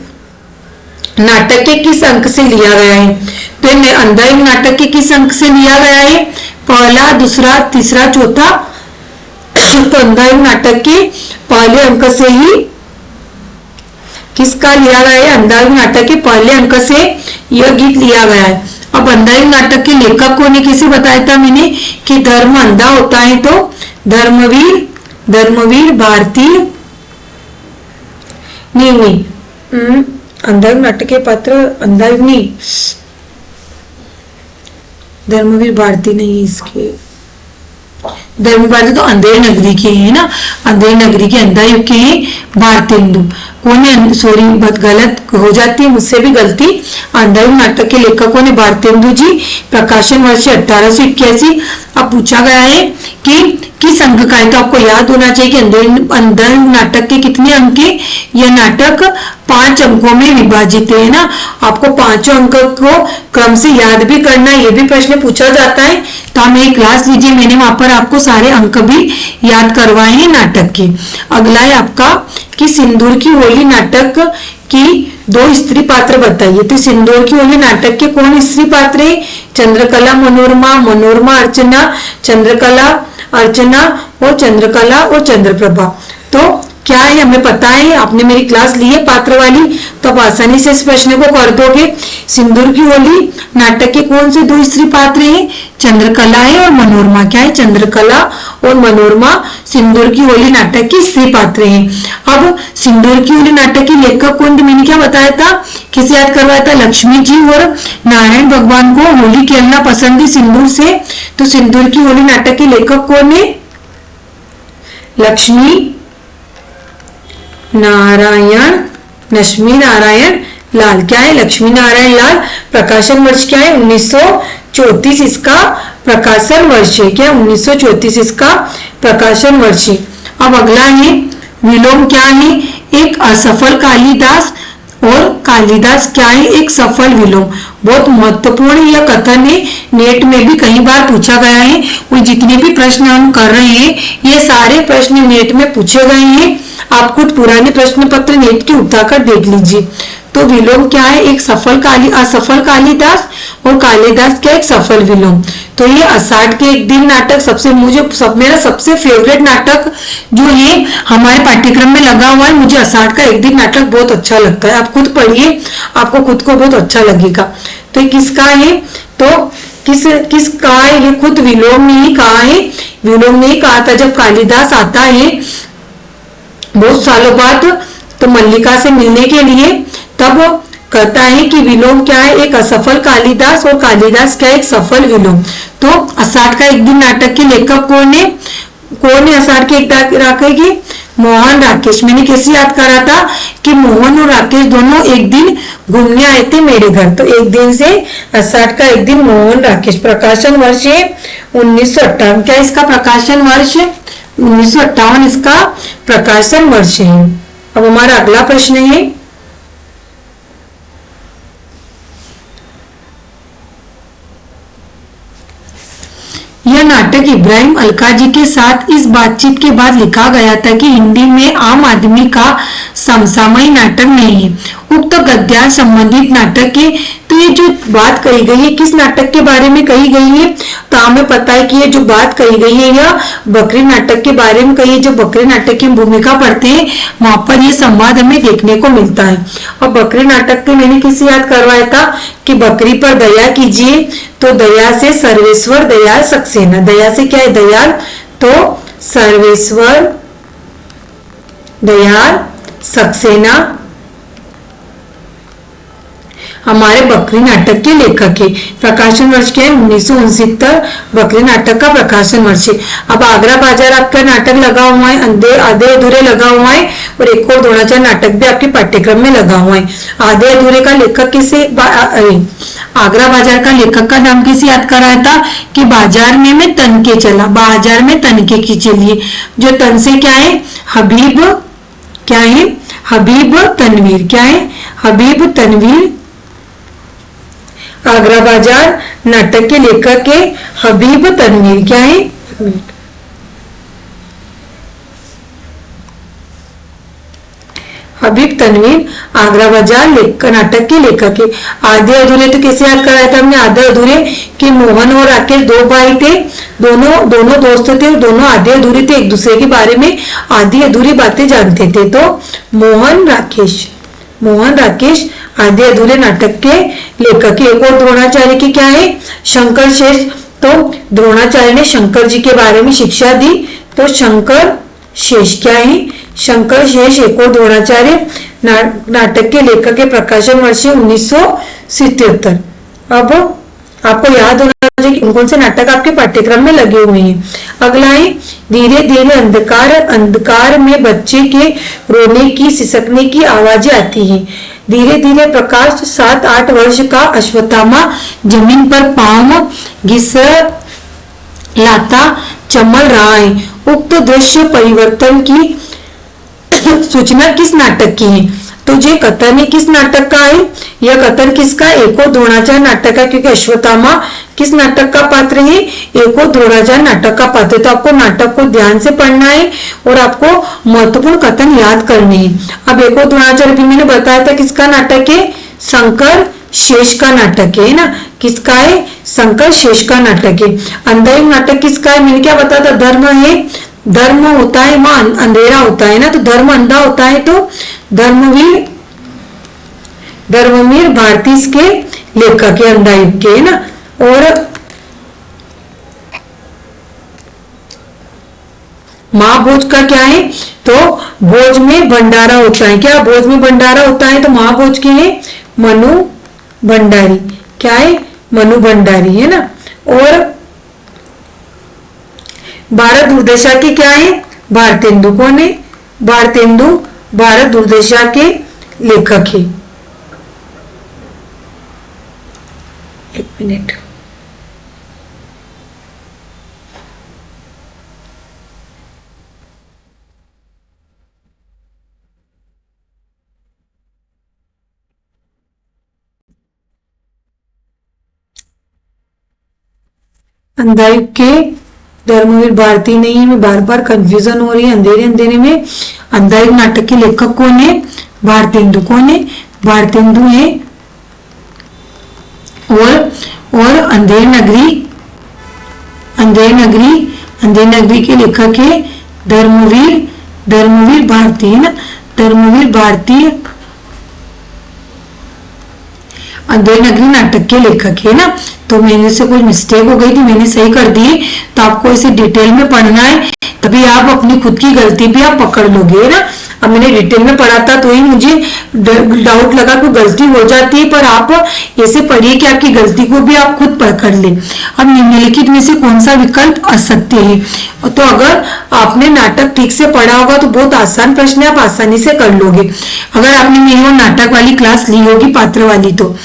नाटक के किस अंक से लिया गया है, तो अंधायुग नाटक के किस अंक से लिया गया है, पहला, दूसरा, तीसरा, चौथा। तो अंधायुग नाटक के पहले अंक से ही किसका लिया गया है, अंधायुग नाटक के पहले अंक से यह गीत लिया गया है। अब अंधायुग नाटक के लेखक को ने कैसे बताया था मैंने कि धर्म अंधा होता है, तो धर्मवीर भारती नहीं, अंधायुग नाटक के पात्र अंधायुग नहीं, धर्मवीर भारती नहीं, इसके धर्मी भारती तो अंधेरी नगरी के है ना, अंधेरी नगरी के अंधा युग के हैं भारतेंदु। कौन है, सॉरी बात गलत हो जाती है, मुझसे भी गलती। अंधा युग नाटक के लेखक कौन है, भारतेंदु जी। प्रकाशन वर्ष 1881। अब पूछा गया है कि किस अंक का है, तो आपको याद होना चाहिए कि अंधा युग नाटक के कितने अंक है। यह नाटक 5 अंकों में विभाजित है ना। आपको 5 अंक को क्रम से याद भी करना है, ये भी प्रश्न पूछा जाता है। तो आप मेरी क्लास लीजिए, मैंने वहां पर आपको सारे अंक भी याद करवाए हैं नाटक के। अगला है आपका कि सिंदूर की होली नाटक की 2 स्त्री पात्र बताइए। तो सिंदूर की होली नाटक के कौन स्त्री पात्र है, चंद्रकला मनोरमा, मनोरमा अर्चना, चंद्रकला अर्चना और चंद्रकला और चंद्रप्रभा। तो क्या है हमें पता है, आपने मेरी क्लास ली है पात्र वाली, तो आप आसानी से इस प्रश्न को कर दोगे। सिंदूर की होली नाटक के कौन से 2 स्त्री पात्र हैं, चंद्रकला है और मनोरमा। क्या है, चंद्रकला और मनोरमा सिंदूर की होली नाटक की स्त्री पात्र हैं। अब सिंदूर की होली नाटक के लेखक कौन थे, मैंने क्या बताया था, किसे याद करवाया था, लक्ष्मी जी और नारायण भगवान को होली खेलना पसंद है सिंदूर से। तो सिंदूर की होली नाटक के लेखक कौन है, लक्ष्मी नारायण लाल। क्या है, लक्ष्मी नारायण लाल। प्रकाशन वर्ष क्या है, 1934 इसका प्रकाशन वर्ष है। क्या, 1934 इसका प्रकाशन वर्ष है। अब अगला है विलोम। क्या है, एक असफल कालिदास और कालिदास क्या है, एक सफल विलोम। बहुत महत्वपूर्ण यह कथन है, नेट में भी कई बार पूछा गया है। और जितने भी प्रश्न हम कर रहे हैं ये सारे प्रश्न नेट में पूछे गए हैं। आप कुछ पुराने प्रश्न पत्र नेट के उठाकर देख लीजिए। तो विलोम क्या है, एक असफल कालिदास और कालिदास क्या, एक सफल विलोम। तो ये आषाढ़ के एक दिन नाटक मेरा सबसे फेवरेट नाटक जो है हमारे पाठ्यक्रम में लगा हुआ है। मुझे आषाढ़ का एक दिन नाटक बहुत अच्छा लगता है। आप खुद पढ़िए, आपको खुद को बहुत अच्छा लगेगा। तो ये किसका है, तो किसका है, ये खुद विलोम ने ही कहा है। विलोम ने ही कहा था जब कालिदास आता है बहुत सालों बाद तो मल्लिका से मिलने के लिए, तब कहता है कि विलोम क्या है, एक असफल कालिदास और कालिदास क्या है, एक सफल विलोम। तो आषाढ़ का एक दिन नाटक के लेखक कौन है आषाढ़ के एक दिन के, मोहन राकेश। मैंने कैसे याद करा था कि मोहन और राकेश दोनों एक दिन घूमने आए थे मेरे घर। तो एक दिन से आषाढ़ का एक दिन मोहन राकेश। प्रकाशन वर्ष है 1958। क्या इसका प्रकाशन वर्ष, 1958 इसका प्रकाशन वर्ष है। अब हमारा अगला प्रश्न है, यह नाटक इब्राहिम अलकाजी के साथ इस बातचीत के बाद लिखा गया था कि हिंदी में आम आदमी का समसामयिक नाटक नहीं है। उक्त गद्यार संबंधित नाटक है। तो ये जो बात कही गई है किस नाटक के बारे में कही गई है, तो हमें पता है कि ये जो बात कही गई है यह बकरी नाटक के बारे में कही है। जो बकरी नाटक की भूमिका पढ़ते हैं वहां पर ये संवाद हमें देखने को मिलता है। और बकरी नाटक के मैंने किसे याद करवाया था कि बकरी पर दया कीजिए। तो दया से सर्वेश्वर दयाल सक्सेना। दया से क्या है, दयाल, तो सर्वेश्वर दयाल सक्सेना हमारे बकरी नाटक के लेखक है। प्रकाशन वर्ष क्या है, 1969 बकरी नाटक का प्रकाशन वर्ष है। अब आगरा बाजार आपका नाटक लगा हुआ है, आधे अधूरे लगा हुआ है, और एक और द्रोणाचार्य नाटक भी आपके पाठ्यक्रम में लगा हुआ है। आधे अधूरे का लेखक किसे, आगरा बाजार का लेखक का नाम किसे याद कराया था कि बाजार में मैं तन के चला, बाजार में तन के की चलिए। जो तन से क्या है, हबीब, क्या है, हबीब तनवीर। क्या है, हबीब तनवीर आगरा बाजार नाटक के लेखक के हबीब तनवीर। क्या है, हबीब तनवीर आगरा बाजार नाटक के लेखक है। आधे अधूरे तो कैसे याद कराया था हमने, आधे अधूरे कि मोहन और राकेश 2 भाई थे, दोनों दोस्त थे और दोनों आधे अधूरे थे, एक दूसरे के बारे में आधी अधूरी बातें जानते थे। तो मोहन राकेश आधे अधूरे नाटक के लेखक है। एक और द्रोणाचार्य की क्या है, शंकर शेष। तो द्रोणाचार्य ने शंकर जी के बारे में शिक्षा दी। तो शंकर शेष क्या है, शंकर शेष एक और द्रोणाचार्य नाटक के लेखक के प्रकाशन वर्ष 1977। अब आपको याद होना कौन कौन से नाटक आपके पाठ्यक्रम में लगे हुए हैं। अगला है धीरे धीरे अंधकार अंधकार में बच्चे के रोने की सिसकने की आवाजें आती हैं। धीरे धीरे प्रकाश 7-8 वर्ष का अश्वत्थामा जमीन पर पांव घिस लाता चमल रहा है। उक्त दृश्य परिवर्तन की सूचना किस नाटक की है? तो ये कथन है किस नाटक का है? यह कथन किसका? एको द्रोणाचार्य नाटक का, क्योंकि अश्वत्थामा किस नाटक का पात्र है? एको द्रोणाचार्य नाटक का पात्र। तो आपको नाटक को ध्यान से पढ़ना है और आपको महत्वपूर्ण कथन याद करने हैं। अब एको द्रोणाचार्य भी मैंने बताया था किसका नाटक है? शंकर शेष का नाटक है ना। किसका है? शंकर शेष का नाटक है। अंधायुग नाटक किसका है? मैंने क्या बताया था? धर्म है, धर्म होता है मां अंधेरा होता है ना, तो धर्म अंधा होता है, तो धर्मवीर भारती के लेखक है, अंधायुग के है ना। और महाभोज का क्या है? तो भोज में भंडारा होता है। क्या भोज में भंडारा होता है? तो महाभोज के है मनु भंडारी। क्या है? मनु भंडारी है ना। और भारत दुर्दशा के क्या है? भारतेंदु। कौन है? भारतेंदु भारत दुर्दशा के लेखक है। एक मिनट। अंधायुग के धर्मवीर भारती नहीं है, मैं बार बार कंफ्यूजन हो रही है अंधेरे अंधेरे में। अंधायुग नाटक के लेखक कौन है? भारतेंदु। कौन है? भारतेंदु है। और अंधेर नगरी के लेखक है धर्मवीर भारती है ना। धर्मवीर भारती अंधेर नगरी नाटक के लेखक है ना। तो मेरे से कोई मिस्टेक हो गई थी, मैंने सही कर दी। तो आपको इसे डिटेल में पढ़ना है, तभी आप अपनी खुद की गलती भी आप पकड़ लोगे ना। अब मैंने डिटेल में पढ़ा था तो ही मुझे डाउट लगा कि गलती हो जाती है, पर आप ऐसे पढ़िए कि आपकी गलती को भी आप खुद पकड़ ले। अब निम्नलिखित में से कौन सा विकल्प असत्य है? तो अगर आपने नाटक ठीक से पढ़ा होगा तो बहुत आसान प्रश्न आप आसानी से कर लोगे। अगर आपने मेरी वो नाटक वाली क्लास ली होगी पात्र वाली, तो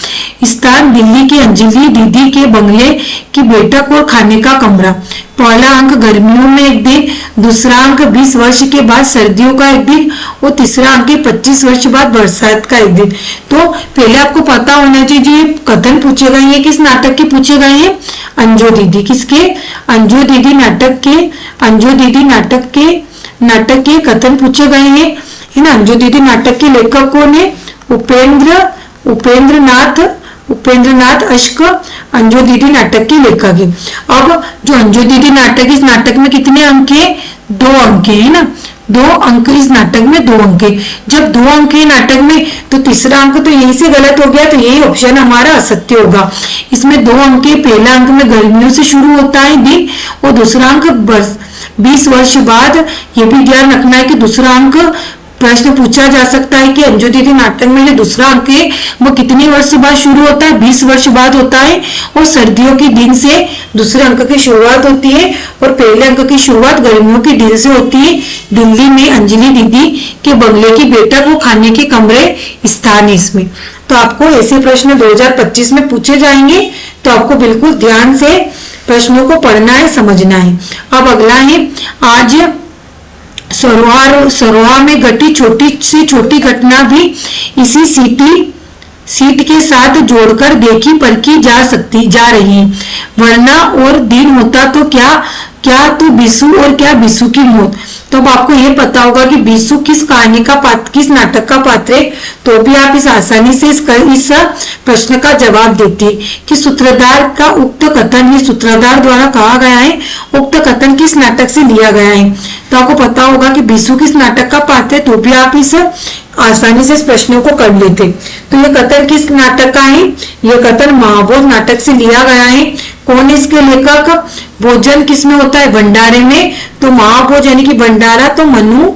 स्थान दिल्ली की अंजलि दीदी के बंगले की बैठक और खाने का कमरा। पहला अंक गर्मियों में एक दिन, दूसरा अंक 20 वर्ष के बाद सर्दियों का एक दिन, और तीसरा अंक 25 वर्ष बाद बरसात का एक दिन। तो पहले आपको पता होना चाहिए कथन पूछे गए हैं किस नाटक के पूछे गए हैं? अंजू दीदी। किसके? अंजू दीदी नाटक के कथन पूछे गए हैं है ना। अंजू दीदी नाटक के लेखक कौन है? उपेंद्रनाथ अश्क अंजू दीदी नाटक के लेखक है। अब जो अंजू दीदी नाटक, इस नाटक में कितने अंक है? 2 अंक है ना। 2 अंक इस नाटक में 2 अंक है। जब 2 अंक है नाटक में, तो तीसरा अंक तो यहीं से गलत हो गया, तो यही ऑप्शन हमारा असत्य होगा। इसमें 2 अंक है। पहला अंक में गर्मियों से शुरू होता है दिन, और दूसरा अंक 20 वर्ष बाद। ये भी ध्यान रखना है कि दूसरा अंक प्रश्न पूछा जा सकता है कि अंजू दीदी नाटक में जो दूसरा अंक है वो कितने वर्ष बाद शुरू होता है? 20 वर्ष बाद होता है। और सर्दियों के दिन से दूसरे अंक की शुरुआत होती है, और पहले अंक की शुरुआत गर्मियों के दिन से होती है। दिल्ली में अंजलि दीदी के बंगले की बैठक वो खाने के कमरे स्थान है इसमें। तो आपको ऐसे प्रश्न 2025 में पूछे जाएंगे, तो आपको बिल्कुल ध्यान से प्रश्नों को पढ़ना है, समझना है। अब अगला है, आज सरोहा में घटी छोटी घटना भी इसी सीट के साथ जोड़कर देखी परखी जा रही है। वरना और दिन होता तो क्या तो बिसु और क्या बिसु की मौत। तो अब आपको ये पता होगा कि बिसु किस कहानी का पात्र, किस नाटक का पात्र है, तो भी आप इस आसानी से इस प्रश्न का जवाब देते कि सूत्रधार का उक्त कथन, ये सूत्रधार द्वारा कहा गया है, उक्त कथन किस नाटक से लिया गया है। तो आपको पता होगा कि बिसु किस नाटक का पात्र है, तो भी आप इस आसानी से इस प्रश्नों को कर लेते। तो ये कथन किस नाटक का है? यह कथन महाभोज नाटक से लिया गया है। कौन है इसके लेखक? भोजन किसमें होता है? भंडारे में। तो महाभोज यानी कि भंडारा, तो मनु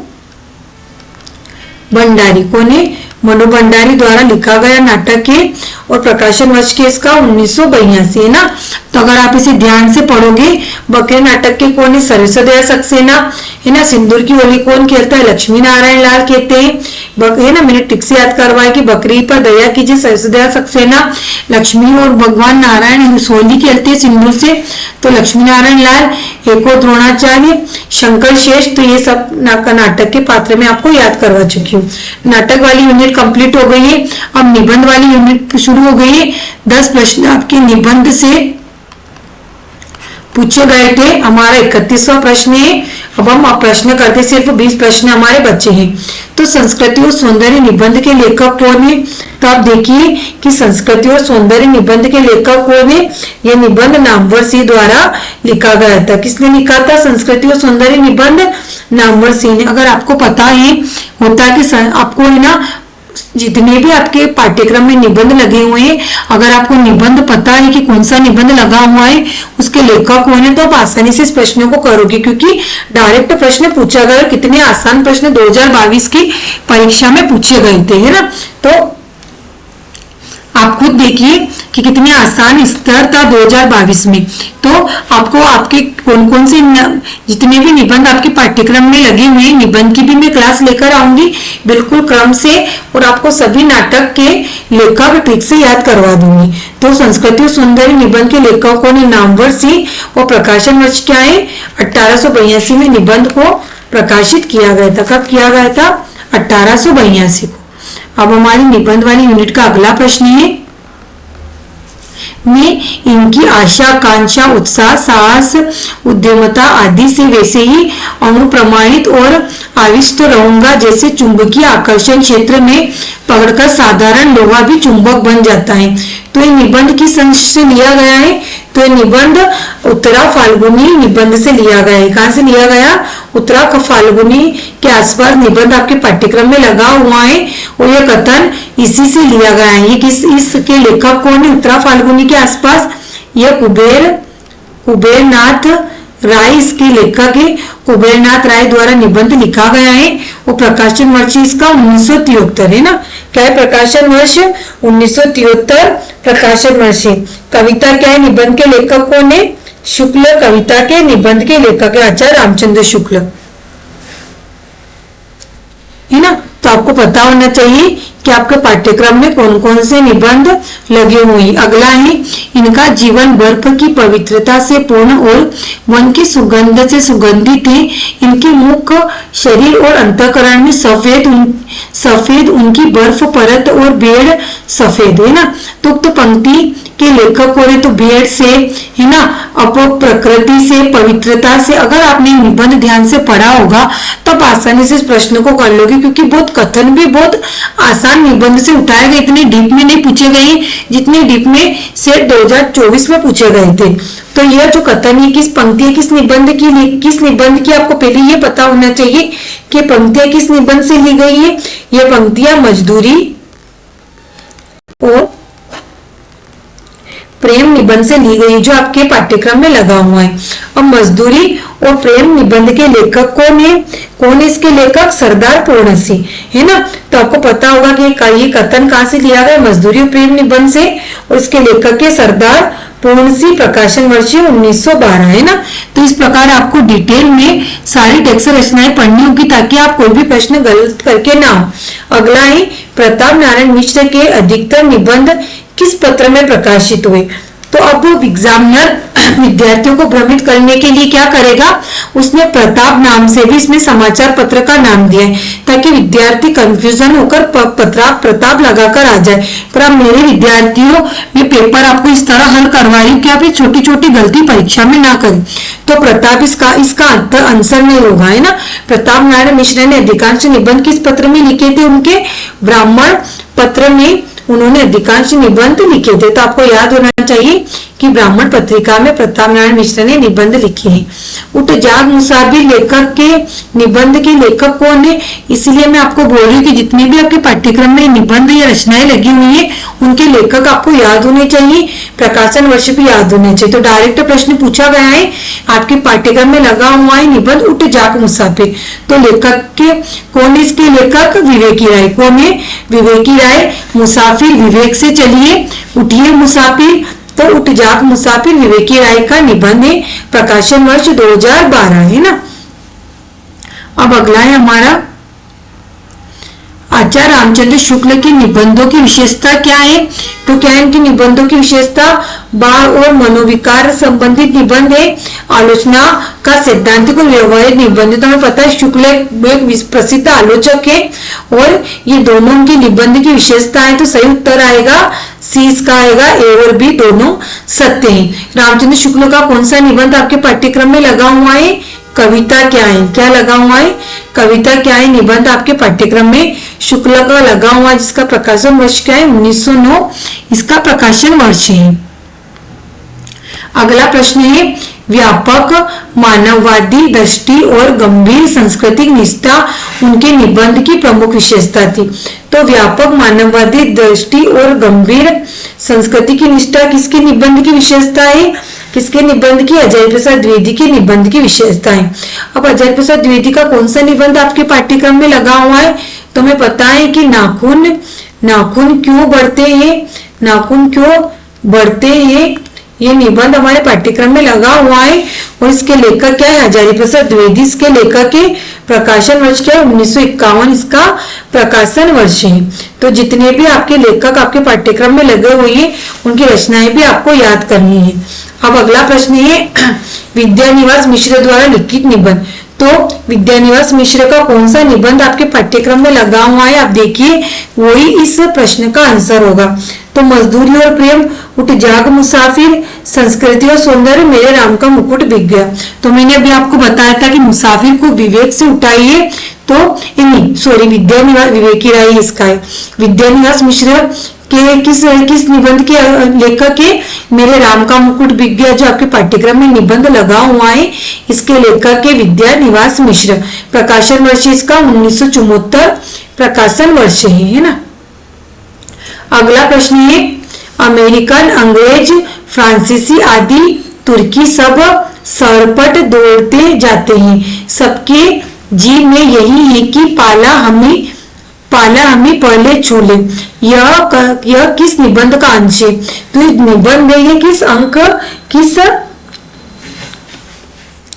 भंडारी। कौन है? मनु भंडारी द्वारा लिखा गया नाटक है और प्रकाशन वर्ष के इसका 1982 है ना। तो अगर आप इसे ध्यान से पढ़ोगे, बकरे नाटक के कौन है? सर्वसदया सक्सेना है ना। सिंदूर की होली कौन खेलता है? लक्ष्मी नारायण लाल कहते हैं, है ना। मैंने टिक से याद करवाया कि बकरी पर दया कीजिए, सर्वसदया सक्सेना। लक्ष्मी और भगवान नारायण होली खेलते हैं सिंदूर से, तो लक्ष्मी नारायण लाल। एक और द्रोणाचार्य, शंकर शेष। तो ये सब नाटक के पात्र में आपको याद करवा चुकी हूँ। नाटक वाली यूनिट कंप्लीट हो गई है, अब निबंध वाली यूनिट शुरू हो गई है। 10 प्रश्न आपके निबंध से पूछे गए थे। हमारा 31वां प्रश्न है। अब हम प्रश्न करते, सिर्फ 20 प्रश्न हमारे बच्चे हैं। तो संस्कृति और सौंदर्य निबंध के लेखक कौन है? तो आप देखिए कि संस्कृति और सौंदर्य निबंध के लेखक कौन है? यह निबंध नामवर सिंह द्वारा लिखा गया था। किसने लिखा था संस्कृति और सौंदर्य निबंध? नामवर सिंह ने। अगर आपको पता है होता है कि आपको है ना, जितने भी आपके पाठ्यक्रम में निबंध लगे हुए हैं, अगर आपको निबंध पता है कि कौन सा निबंध लगा हुआ है, उसके लेखक कौन है, तो आप आसानी से इस प्रश्नों को करोगे, क्योंकि डायरेक्ट प्रश्न पूछा गया। कितने आसान प्रश्न 2022 की परीक्षा में पूछे गए थे, है ना। तो आप खुद देखिए कि कितने आसान स्तर था 2022 में। तो आपको आपके कौन कौन से जितने भी निबंध आपके पाठ्यक्रम में लगे हुए हैं, निबंध की भी मैं क्लास लेकर आऊंगी बिल्कुल क्रम से, और आपको सभी नाटक के लेखक ठीक से याद करवा दूंगी। तो संस्कृति और सौंदर्य निबंध के लेखकों ने नामवर सिंह और प्रकाशन वर्ष क्या है? 1882 में निबंध को प्रकाशित किया गया था। कब किया गया था? 1882 को। अब हमारी निबंध वाली यूनिट का अगला प्रश्न है, मैं इनकी आशा, आकांक्षा, उत्साह, साहस, उद्यमता आदि से वैसे ही अनुप्रमाणित और आविष्ट रहूंगा जैसे चुंबकीय आकर्षण क्षेत्र में पकड़कर साधारण लोहा भी चुंबक बन जाता है। तो ये निबंध किस अंश से लिया गया है? तो ये निबंध उत्तरा फाल्गुनी निबंध से लिया गया है। कहां से लिया गया? उत्तरा फाल्गुनी के आसपास निबंध आपके पाठ्यक्रम में लगा हुआ है और यह कथन इसी से लिया गया है। ये किस इसके लेखक कौन है? उत्तरा फाल्गुनी के आसपास यह कुबेरनाथ राय इसके लेखक है। कुबेरनाथ राय द्वारा निबंध लिखा गया है और प्रकाशन वर्ष इसका 1973 है ना। क्या है प्रकाशन वर्ष? 1973 प्रकाशन वर्ष है। कविता क्या है? निबंध के लेखक कौन है? शुक्ल। कविता के निबंध के लेखक है आचार्य रामचंद्र शुक्ल, है ना। तो आपको पता होना चाहिए कि आपके पाठ्यक्रम में कौन कौन से निबंध लगे हुए हैं। अगला है, इनका जीवन बर्फ की पवित्रता से पूर्ण और वन की सुगंध से सुगंधित है। इनके मुख, शरीर और अंतःकरण में सफेद उनकी बर्फ परत और भेड़ सफेद, है ना। तो पंक्ति के लेखक हो रहे तो भेड़ से, है ना, अब प्रकृति से, पवित्रता से। अगर आपने निबंध ध्यान से पढ़ा होगा तो आप आसानी से इस प्रश्न को कर लोगे, क्योंकि बहुत कथन भी बहुत आसान निबंध से उठाए गए, इतने डीप में नहीं पूछे गए जितने डीप में सेट 2024 में पूछे गए थे। तो यह जो कथन है किस पंक्ति है, किस निबंध की आपको पहले ये पता होना चाहिए कि पंक्तियां किस निबंध से ली गई है। ये पंक्तियां मजदूरी और प्रेम निबंध से ली गई, जो आपके पाठ्यक्रम में लगा हुआ है। अब मजदूरी और प्रेम निबंध के लेखक कौन है? इसके लेखक? सरदार पूर्ण सिंह, है ना। तो आपको पता होगा कि ये कथन कहां से लिया गया? मजदूरी और प्रेम निबंध से, और इसके लेखक के सरदार पूर्ण सिंह, प्रकाशन वर्ष 1912, है ना। तो इस प्रकार आपको डिटेल में सारी टेक्स्ट रचनाएं पढ़नी होगी ताकि आप कोई भी प्रश्न गलत करके ना हो। अगला है, प्रताप नारायण मिश्र के अधिकतर निबंध किस पत्र में प्रकाशित हुए? तो अब एग्जामिनर विद्यार्थियों को भ्रमित करने के लिए क्या करेगा? उसने प्रताप नाम से भी इसमें समाचार पत्र का नाम दिया है, ताकि विद्यार्थी कंफ्यूजन होकर प्रताप लगाकर आ जाए। पर अब मेरे विद्यार्थियों, मैं पेपर आपको इस तरह हल करवा रही हूँ कि आप ये छोटी छोटी गलती परीक्षा में ना करें। तो प्रताप इसका आंसर नहीं होगा, है ना। प्रताप नारायण मिश्र ने अधिकांश निबंध किस पत्र में लिखे थे? उनके ब्राह्मण पत्र में उन्होंने अधिकांश निबंध लिखे थे। तो आपको याद होना चाहिए कि ब्राह्मण पत्रिका में प्रताप नारायण मिश्र ने निबंध लिखे हैं। उठ जाग मुसाफिर लेखक के निबंध के लेखक कौन है? इसलिए मैं आपको बोल रही हूँ कि जितने भी आपके पाठ्यक्रम में निबंध या रचनाएं लगी हुई है उनके लेखक आपको याद होने चाहिए, प्रकाशन वर्ष भी याद होने चाहिए। तो डायरेक्ट प्रश्न पूछा गया है आपके पाठ्यक्रम में लगा हुआ है निबंध उठ जाग मुसाफिर। तो लेखक के कौन है? इसके लेखक विवेकी राय। कौन है? विवेकी राय। मुसाफिर विवेक से चलिए, उठिए मुसाफिर, तो उठ जाग मुसाफिर विवेकी राय का निबंध है, प्रकाशन वर्ष 2012 है ना। अब अगला है हमारा आचार्य रामचंद्र शुक्ल के निबंधों की विशेषता क्या है? तो क्या है इनकी निबंधों की विशेषता? बाल और मनोविकार संबंधित निबंध है, आलोचना का सैद्धांतिक और व्यवहारिक निबंध। तो हमें पता है शुक्ल एक प्रसिद्ध आलोचक है और ये दोनों उनके निबंध की विशेषता है। तो सही उत्तर आएगा सी, इसका आएगा ए और बी दोनों सत्य है। रामचंद्र शुक्ल का कौन सा निबंध आपके पाठ्यक्रम में लगा हुआ है? कविता क्या है? क्या लगा हुआ है? कविता क्या है निबंध आपके पाठ्यक्रम में शुक्ल का लगा हुआ है, जिसका प्रकाशन वर्ष क्या है? 1909 इसका प्रकाशन वर्ष है। अगला प्रश्न है व्यापक मानववादी दृष्टि और गंभीर सांस्कृतिक निष्ठा उनके निबंध की प्रमुख विशेषता थी। तो व्यापक मानववादी दृष्टि और गंभीर संस्कृति की निष्ठा किसके निबंध की विशेषता है? किसके निबंध की? अजय प्रसाद द्विवेदी के निबंध की विशेषता है। अब अजय प्रसाद द्विवेदी का कौन सा निबंध आपके पाठ्यक्रम में लगा हुआ है? तो हमें पता है कि नाखून क्यों बढ़ते हैं, नाखून क्यों बढ़ते हैं, ये निबंध हमारे पाठ्यक्रम में लगा हुआ है और इसके लेखक क्या है? आचार्य प्रसाद द्विवेदी। इसके लेखक के प्रकाशन वर्ष क्या है? 1951 इसका प्रकाशन वर्ष है। तो जितने भी आपके लेखक आपके पाठ्यक्रम में लगे हुए हैं उनकी रचनाएं भी आपको याद करनी है। अब अगला प्रश्न है विद्यानिवास मिश्र द्वारा लिखित निबंध। तो विद्यानिवास मिश्र का कौन सा निबंध आपके पाठ्यक्रम में लगा हुआ है? आप देखिए वही इस प्रश्न का आंसर होगा। तो मजदूरी और प्रेम, उठ जाग मुसाफिर, संस्कृति और सौंदर्य, मेरे राम का मुकुट बिक गया। तो मैंने अभी आपको बताया था कि मुसाफिर को विवेक से उठाइए, तो विद्यानिवास विवेकी राय इसका है। विद्यानिवास मिश्र के किस निबंध के लेखक है? मेरे राम का मुकुट बिक गया, जो आपके पाठ्यक्रम में निबंध लगा हुआ है इसके लेखक है विद्यानिवास मिश्र। प्रकाशन वर्ष इसका 1974 प्रकाशन वर्ष है ना। अगला प्रश्न है अमेरिकन, अंग्रेज, फ्रांसीसी आदि तुर्की सब सरपट दौड़ते जाते हैं, सबके जी में यही है कि पाला हमें पहले छू ले। यह किस निबंध का अंश है? तो निबंध है ये किस अंक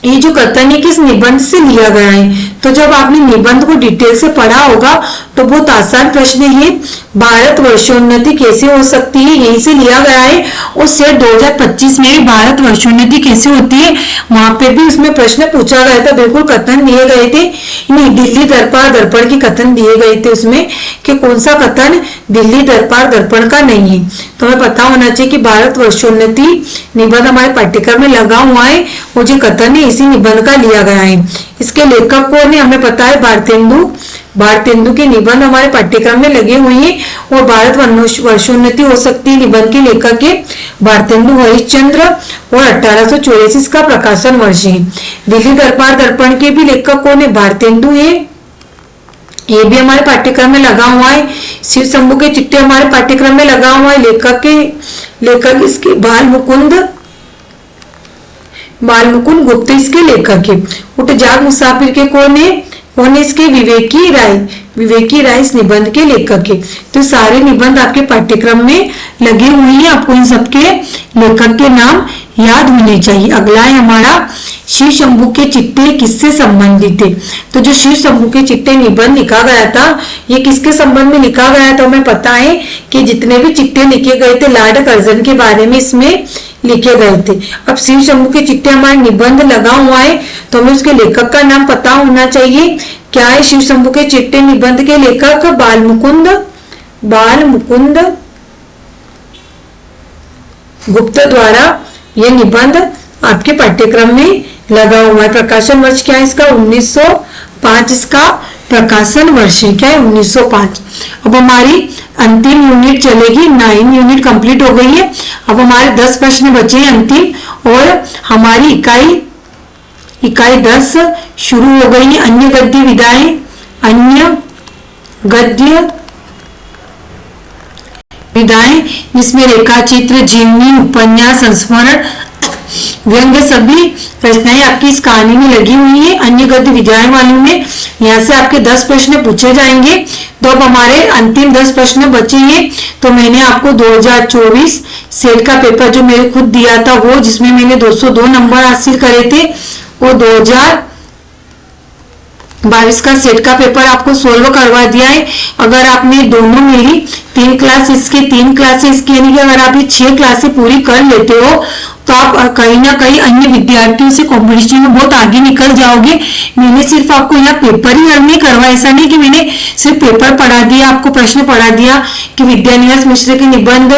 ये जो कथन है किस निबंध से लिया गया है? तो जब आपने निबंध को डिटेल से पढ़ा होगा तो बहुत आसान प्रश्न है। भारत वर्षोन्नति कैसे हो सकती है, यहीं से लिया गया है। और सेट 2025 में भारत वर्षोन्नति कैसे होती है वहां पे भी उसमें प्रश्न पूछा गया था। बिल्कुल कथन दिए गए थे, नहीं दिल्ली दर्पण के कथन दिए गए थे उसमें कि कौन सा कथन दिल्ली दर्पण का नहीं है। तो हमें पता होना चाहिए कि भारत वर्षोन्नति निबंध हमारे पाठ्यक्रम में लगा हुआ है, वो जो कथन है इसी निबंध का लिया गया है। इसके लेखक कौन है? हमें पता है भारतेंदु के निबंध हमारे पाठ्यक्रम में लगे हुए हैं। और भारत वर्षोन्नति हो सकती है निबंध के लेखक है भारतेंदु हरिश्चंद्र और 1884 का प्रकाशन वर्ष है। दिल्ली दर्पण के भी लेखक कौन है? भारतेंदु है, ये भी हमारे पाठ्यक्रम में लगा हुआ है। शिव शंभू के चिट्ठे हमारे पाठ्यक्रम में लगा हुआ है। लेखक इसके बाल मुकुंद गुप्त इसके लेखक है। उठ जाग मुसाफिर के कौन है इसके? विवेकी राय इस निबंध के लेखक है। तो सारे निबंध आपके पाठ्यक्रम में लगे हुए हैं, आपको इन सबके लेखक के नाम याद होने चाहिए। अगला है हमारा शिव शंभू के चिट्ठे किससे संबंधित है? तो जो शिव शंभू के चिट्ठे निबंध लिखा गया था ये किसके संबंध में लिखा गया था? हमें पता है कि जितने भी चिट्ठे लिखे गए थे लॉर्ड कर्जन के बारे में इसमें लिखे गए थे। अब शिव शंभू के चिट्ठे हमारे निबंध लगा हुआ है तो हमें उसके लेखक का नाम पता होना चाहिए। क्या है शिव शंभू के चिट्ठे निबंध के लेखक? बाल मुकुंद गुप्त द्वारा यह निबंध आपके पाठ्यक्रम में लगा हुआ है। प्रकाशन वर्ष क्या है इसका? 1905 इसका प्रकाशन वर्ष है। क्या है? 1905। अब हमारी अंतिम यूनिट चलेगी। 9 यूनिट कंप्लीट हो गई है। अब हमारे 10 प्रश्न बचे हैं अंतिम, और हमारी इकाई 10 शुरू हो गई है। अन्य गद्य विधाएं, अन्य गद्य विधाएं जिसमें रेखा चित्र, जीवनी, उपन्यास, संस्मरण, व्यंग्य सभी रचनाएं आपकी इस कहानी में लगी हुई है। अन्य गद्य विधाएं वाली में यहाँ से आपके 10 प्रश्न पूछे जाएंगे। तो अब हमारे अंतिम 10 प्रश्न बचे हैं। तो मैंने आपको 2024 सेट का पेपर जो मैंने खुद दिया था वो, जिसमें मैंने 202 नंबर हासिल करे थे, और 2022 का सेट का पेपर आपको सोल्व करवा दिया है। अगर आपने दोनों मेरी 3 क्लास इसके 3 क्लासेस इसकी, यानी कि अगर आप ये 6 क्लासें पूरी कर लेते हो तो आप कहीं ना कहीं अन्य विद्यार्थियों से कंपटीशन में बहुत आगे निकल जाओगे। मैंने सिर्फ आपको यहाँ पेपर ही हल नहीं करवा, ऐसा नहीं कि मैंने सिर्फ पेपर पढ़ा दिया, आपको प्रश्न पढ़ा दिया कि विद्यानिवास मिश्र के निबंध,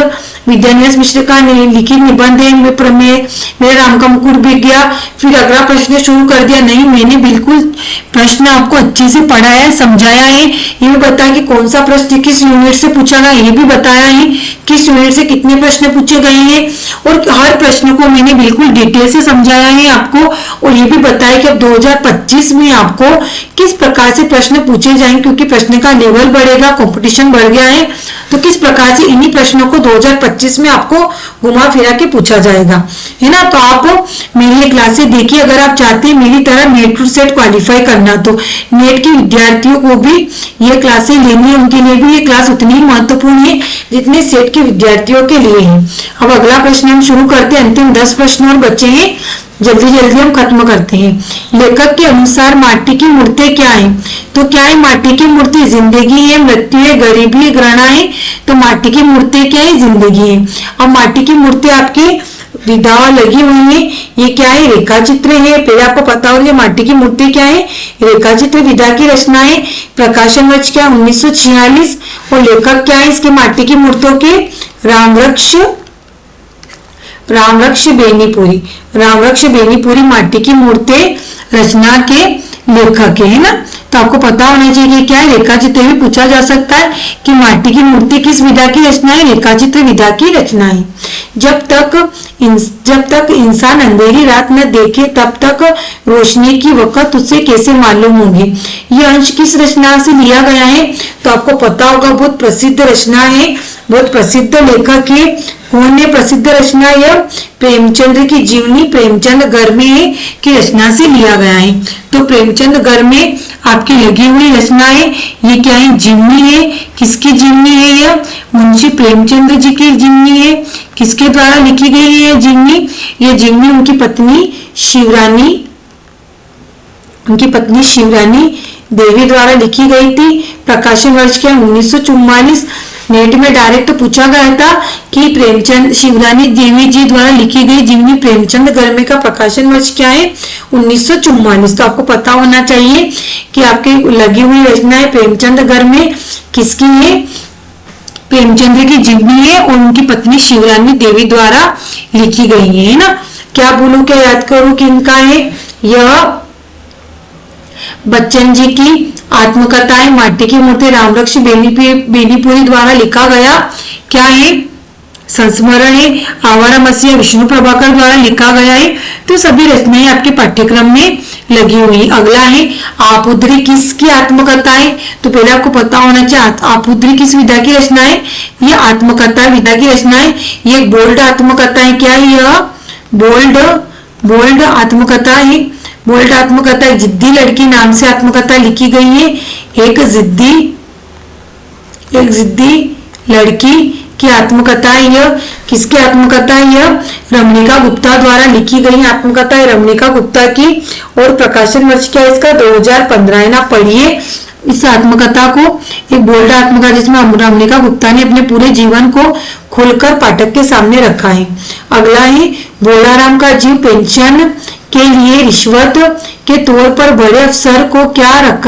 विद्यानिवास मिश्र का लिखित निबंध है मेरे राम का मुकुट बिक गया, फिर अगला प्रश्न शुरू कर दिया। नहीं, मैंने बिल्कुल प्रश्न आपको अच्छे से पढ़ाया है, समझाया है, ये भी बताया कि कौन सा प्रश्न किस यूनिट से पूछा गया, ये भी बताया है किस यूनिट से कितने प्रश्न पूछे गए हैं, और हर प्रश्न को मैंने बिल्कुल डिटेल से समझाया है आपको, और ये भी बताया कि अब 2025 में आपको किस प्रकार से प्रश्न पूछे जाएंगे, क्योंकि प्रश्न का लेवल बढ़ेगा, कंपटीशन बढ़ गया है, तो किस प्रकार से इन्हीं प्रश्नों को 2025 में आपको घुमा फिरा के पूछा जाएगा, है ना। तो आप मेरी ये क्लासेस देखिए। अगर आप चाहते हैं मेरी तरह नेट टू सेट क्वालिफाई करना, तो नेट के विद्यार्थियों को भी ये क्लासेस लेनी है, उनके लिए भी ये क्लास उतनी ही महत्वपूर्ण है जितने सेट के विद्यार्थियों के लिए है। अब अगला प्रश्न हम शुरू करते हैं। अंतिम 10 प्रश्न और बचे हैं, जल्दी जल्दी हम खत्म करते हैं। लेखक के अनुसार माटी की मूर्तें क्या है? तो क्या है माटी की मूर्ति? जिंदगी है, मृत्यु है, गरीबी है, घृणा है। तो माटी की मूर्तें क्या है? जिंदगी है। अब माटी की मूर्ति आपके विधा लगी हुई है, ये क्या है? रेखा चित्र है। पहले आपको पता होगा माटी की मूर्ति क्या है, रेखा चित्र विधा की रचना है। प्रकाशन वर्ष क्या? 1946। और लेखक क्या है इसके माटी की मूर्तियों के? रामवृक्ष बेनीपुरी। रामवृक्ष बेनीपुरी माटी की मूर्ति रचना के लेखक है ना। तो आपको पता होना चाहिए कि क्या है, रेखा चित्र भी पूछा जा सकता है कि माटी की मूर्ति किस विधा की रचना है? रेखा चित्र विधा की रचना है। जब तक इंसान अंधेरी रात न देखे तब तक रोशनी की वक़्त उसे कैसे मालूम होगी। यह अंश किस रचना से लिया गया है? तो आपको पता होगा बहुत प्रसिद्ध रचना है, बहुत प्रसिद्ध लेखक है। कौन है प्रसिद्ध रचना? यह प्रेमचंद की जीवनी, प्रेमचंद घर में की रचना से लिया गया है। तो प्रेमचंद घर में आपकी लगी हुई रचना है, ये क्या है? जीवनी है। किसकी जीवनी है? यह मुंशी प्रेमचंद जी की जीवनी है। किसके द्वारा लिखी गई है यह जीवनी? यह जीवनी उनकी पत्नी शिवरानी देवी द्वारा लिखी गई थी। प्रकाशन वर्ष क्या? 1944। नेट में डायरेक्ट पूछा गया था कि प्रेमचंद शिवरानी देवी जी द्वारा लिखी गई जीवनी प्रेमचंद घर में का प्रकाशन वर्ष क्या है? 1944। तो आपको पता होना चाहिए कि आपकी लगी हुई रचना है प्रेमचंद घर में किसकी है? प्रेमचंद की जीवनी है और उनकी पत्नी शिवरानी देवी द्वारा लिखी गई है ना। क्या बोलूं, क्या याद करूं कि इनका है? यह बच्चन जी की आत्मकथा है। माटी की मूर्ति रामवृक्ष बेनीपुरी द्वारा लिखा गया क्या है? संस्मरण है। आवारा मसीहा विष्णु प्रभाकर द्वारा लिखा गया है। तो सभी रचनाएं आपके पाठ्यक्रम में लगी हुई। अगला है आपुद्री किसकी आत्मकथा है? तो पहले आपको पता होना चाहिए आपुद्री किस विधा की रचना है? यह आत्मकथा विधा की रचना है। ये एक बोल्ड आत्मकथा है। क्या है यह? बोल्ड आत्मकथा है। बोल्ड आत्मकथा एक जिद्दी लड़की नाम से आत्मकथा लिखी गई है। एक जिद्दी लड़की की आत्मकथा है। यह किसकी आत्मकथा है? यह रमणिका गुप्ता द्वारा लिखी गई आत्मकथा है, रमणिका गुप्ता की। और प्रकाशन वर्ष क्या है इसका? 2015 है ना। पढ़िए इस आत्मकथा को, एक बोल्ड आत्मकथा जिसमें रमणिका गुप्ता ने अपने पूरे जीवन को खोलकर पाठक के सामने रखा है। अगला है बोलाराम का जीव पेंशन के लिए रिश्वत के तौर पर बड़े अफसर को क्या रख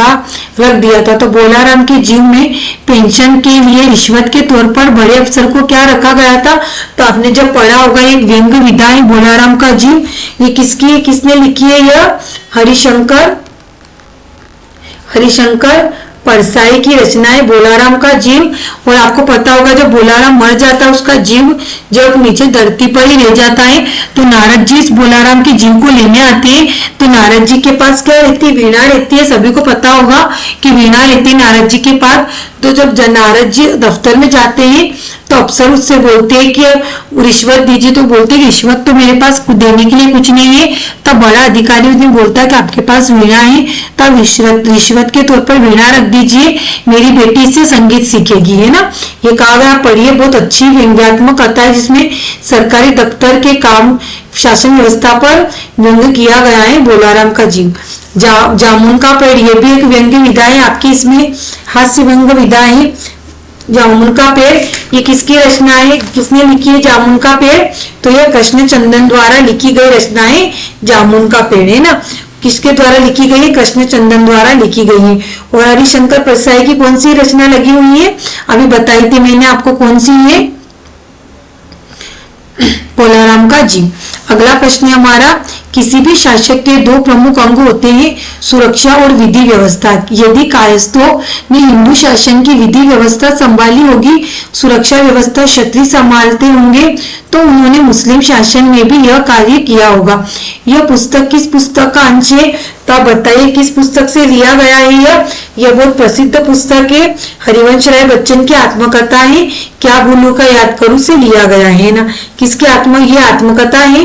दिया था? तो बोलाराम के जीव में पेंशन के लिए रिश्वत के तौर पर बड़े अफसर को क्या रखा गया था? तो आपने जब पढ़ा होगा एक व्यंग्य विधा है बोलाराम का जीव, ये किसकी, किसने लिखी है? यह हरिशंकर परसाई की रचना है बोलाराम का जीव। और आपको पता होगा जब बोलाराम मर जाता है उसका जीव जब नीचे धरती पर ही रह जाता है तो नारद जी इस बोलाराम के जीव को लेने आते हैं। तो नारद जी के पास क्या रहती है, वीणा रहती है। सभी को पता होगा कि वीणा रहती है नारद जी के पास। तो जब नारद जी दफ्तर में जाते हैं तो अफसर उससे बोलते हैं कि रिश्वत दीजिए, तो बोलते हैं रिश्वत तो मेरे पास देने के लिए कुछ नहीं है। तब बड़ा अधिकारी उस दिन बोलता है कि आपके पास वीणा है, तब रिश्वत के तौर पर वीणा रख दीजिए, मेरी बेटी इससे संगीत सीखेगी, है ना। ये कहा गया पढ़िए, बहुत अच्छी व्यंग्यात्मक कथा है जिसमें सरकारी दफ्तर के काम शासन व्यवस्था पर व्यंग किया गया है। बोलाराम का जीव, जामुन का पेड़, ये भी एक व्यंग्य विधा है आपकी, इसमें हास्य व्यंग विधा है। जामुन का पेड़, ये किसकी रचना है, किसने लिखी है जामुन का पेड़, तो यह कृष्ण चंदन द्वारा लिखी गई रचना है जामुन का पेड़, है ना। किसके द्वारा लिखी गई है, कृष्ण चंदन द्वारा लिखी गई है। और हरिशंकर परसाई की कौन सी रचना लगी हुई है, अभी बताई थी मैंने आपको कौन सी है, बोलाराम का जीव। अगला प्रश्न है हमारा, किसी भी शासक के दो प्रमुख अंग होते हैं, सुरक्षा और विधि व्यवस्था। यदि कायस्थों ने हिंदू शासन की विधि व्यवस्था संभाली होगी, सुरक्षा व्यवस्था क्षत्रिय संभालते होंगे, तो उन्होंने मुस्लिम शासन में भी यह कार्य किया होगा। यह पुस्तक किस पुस्तक का अंश है, तो आप बताइए किस पुस्तक से लिया गया है। यह बहुत प्रसिद्ध पुस्तक है, हरिवंश राय बच्चन की आत्मकथा है, क्या भूलू का याद करूं से लिया गया है ना। किसकी ये आत्मकथा है,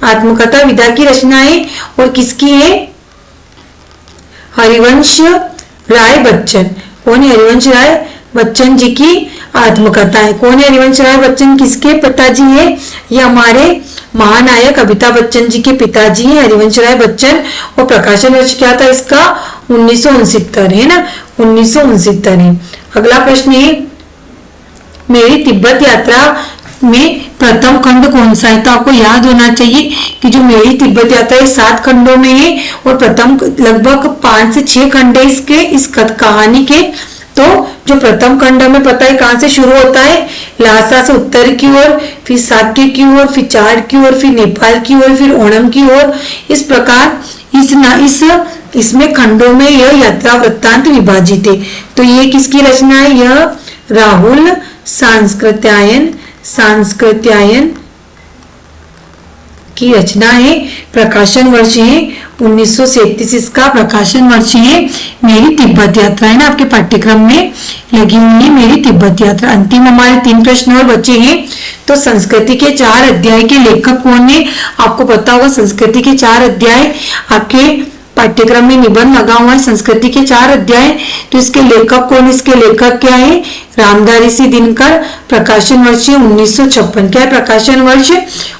आत्मकथा विधा की रचना है और किसकी है, हरिवंश राय बच्चन। कौन है, हरिवंश राय बच्चन जी की आत्मकथा है। कौन है हरिवंश राय बच्चन, किसके पिताजी है, ये हमारे महानायक अमिताभ बच्चन जी के पिताजी हैं हरिवंश राय बच्चन। और प्रकाशन वर्ष क्या था इसका, 1969, है ना, 1969 है। अगला प्रश्न है, मेरी तिब्बत यात्रा में प्रथम खंड कौन सा है, तो आपको याद होना चाहिए कि जो मेरी तिब्बत यात्रा 7 खंडों में है और प्रथम लगभग 5 से 6 खंड है इसके, इस कहानी के। तो जो प्रथम खंड में पता है कहां से शुरू होता है, लासा से उत्तर की ओर, फिर साक्य की ओर, फिर चार की ओर, फिर नेपाल की ओर, फिर ओणम की ओर। इस प्रकार इसमें खंडों में यह यात्रा वृत्तांत विभाजित है। तो ये किसकी रचना है, यह राहुल सांस्कृत्यायन की रचना है। प्रकाशन वर्ष है 1937, इसका प्रकाशन वर्ष है। मेरी तिब्बत यात्रा है ना, आपके पाठ्यक्रम में लगी हुई है मेरी तिब्बत यात्रा। अंतिम हमारे 3 प्रश्न और बचे हैं। तो संस्कृति के 4 अध्याय के लेखक कौन है, आपको पता होगा संस्कृति के 4 अध्याय आपके पाठ्यक्रम में निबंध लगा हुआ है, संस्कृति के 4 अध्याय। तो इसके लेखक कौन, इसके लेखक क्या है, रामधारी सिंह दिनकर। प्रकाशन वर्ष 1956, क्या है प्रकाशन वर्ष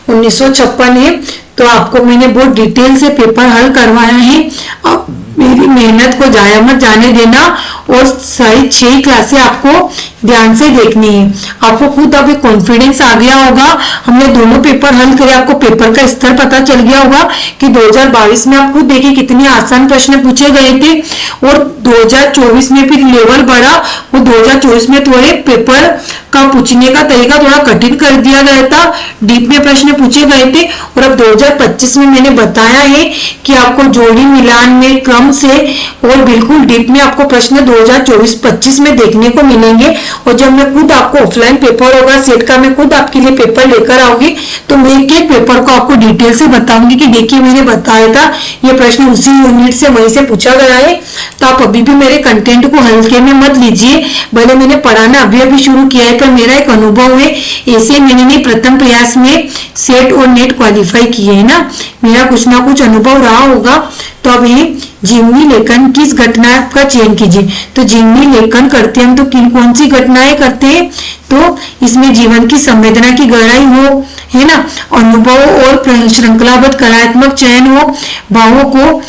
1956 है। तो आपको मैंने बहुत डिटेल से पेपर हल करवाया है, अब मेरी मेहनत को जाया मत जाने देना और सारी 6 क्लासें आपको ध्यान से देखनी है। आपको खुद अभी कॉन्फिडेंस आ गया होगा, हमने दोनों पेपर हल करे, आपको पेपर का स्तर पता चल गया होगा कि 2022 में आप खुद देखिए कितने आसान प्रश्न पूछे गए थे और 2024 में फिर लेवल बढ़ा। वो 2024 में थोड़े पेपर का पूछने का तरीका थोड़ा कठिन कर दिया गया था, डीप में प्रश्न पूछे गए थे। और अब 2025 में मैंने बताया है कि आपको जोड़ी मिलान में क्रम से और बिल्कुल डीप में आपको प्रश्न 2024-25 में देखने को मिलेंगे। और जब मैं खुद आपको ऑफलाइन पेपर होगा सेट का, मैं खुद आपके लिए पेपर लेकर आऊंगी तो मैं एक पेपर को आपको डिटेल से बताऊंगी कि देखिए मैंने बताया था ये प्रश्न उसी यूनिट से वहीं से पूछा गया है। तो आप अभी भी मेरे कंटेंट को हल्के में मत लीजिए, भले मैंने पढ़ाना अभी शुरू किया है पर मेरा एक अनुभव है, ऐसे मैंने प्रथम प्रयास में सेट और नेट क्वालिफाई किए है ना, मेरा कुछ ना कुछ अनुभव रहा होगा। तो अब ये जीवनी लेखन किस घटना का चयन कीजिए। तो जीवनी लेखन करते हैं हम तो कौन सी घटनाएं करते हैं, तो इसमें जीवन की संवेदना की गहराई हो, है ना, अनुभव और श्रृंखलाबद्ध कलात्मक चयन हो, भावों को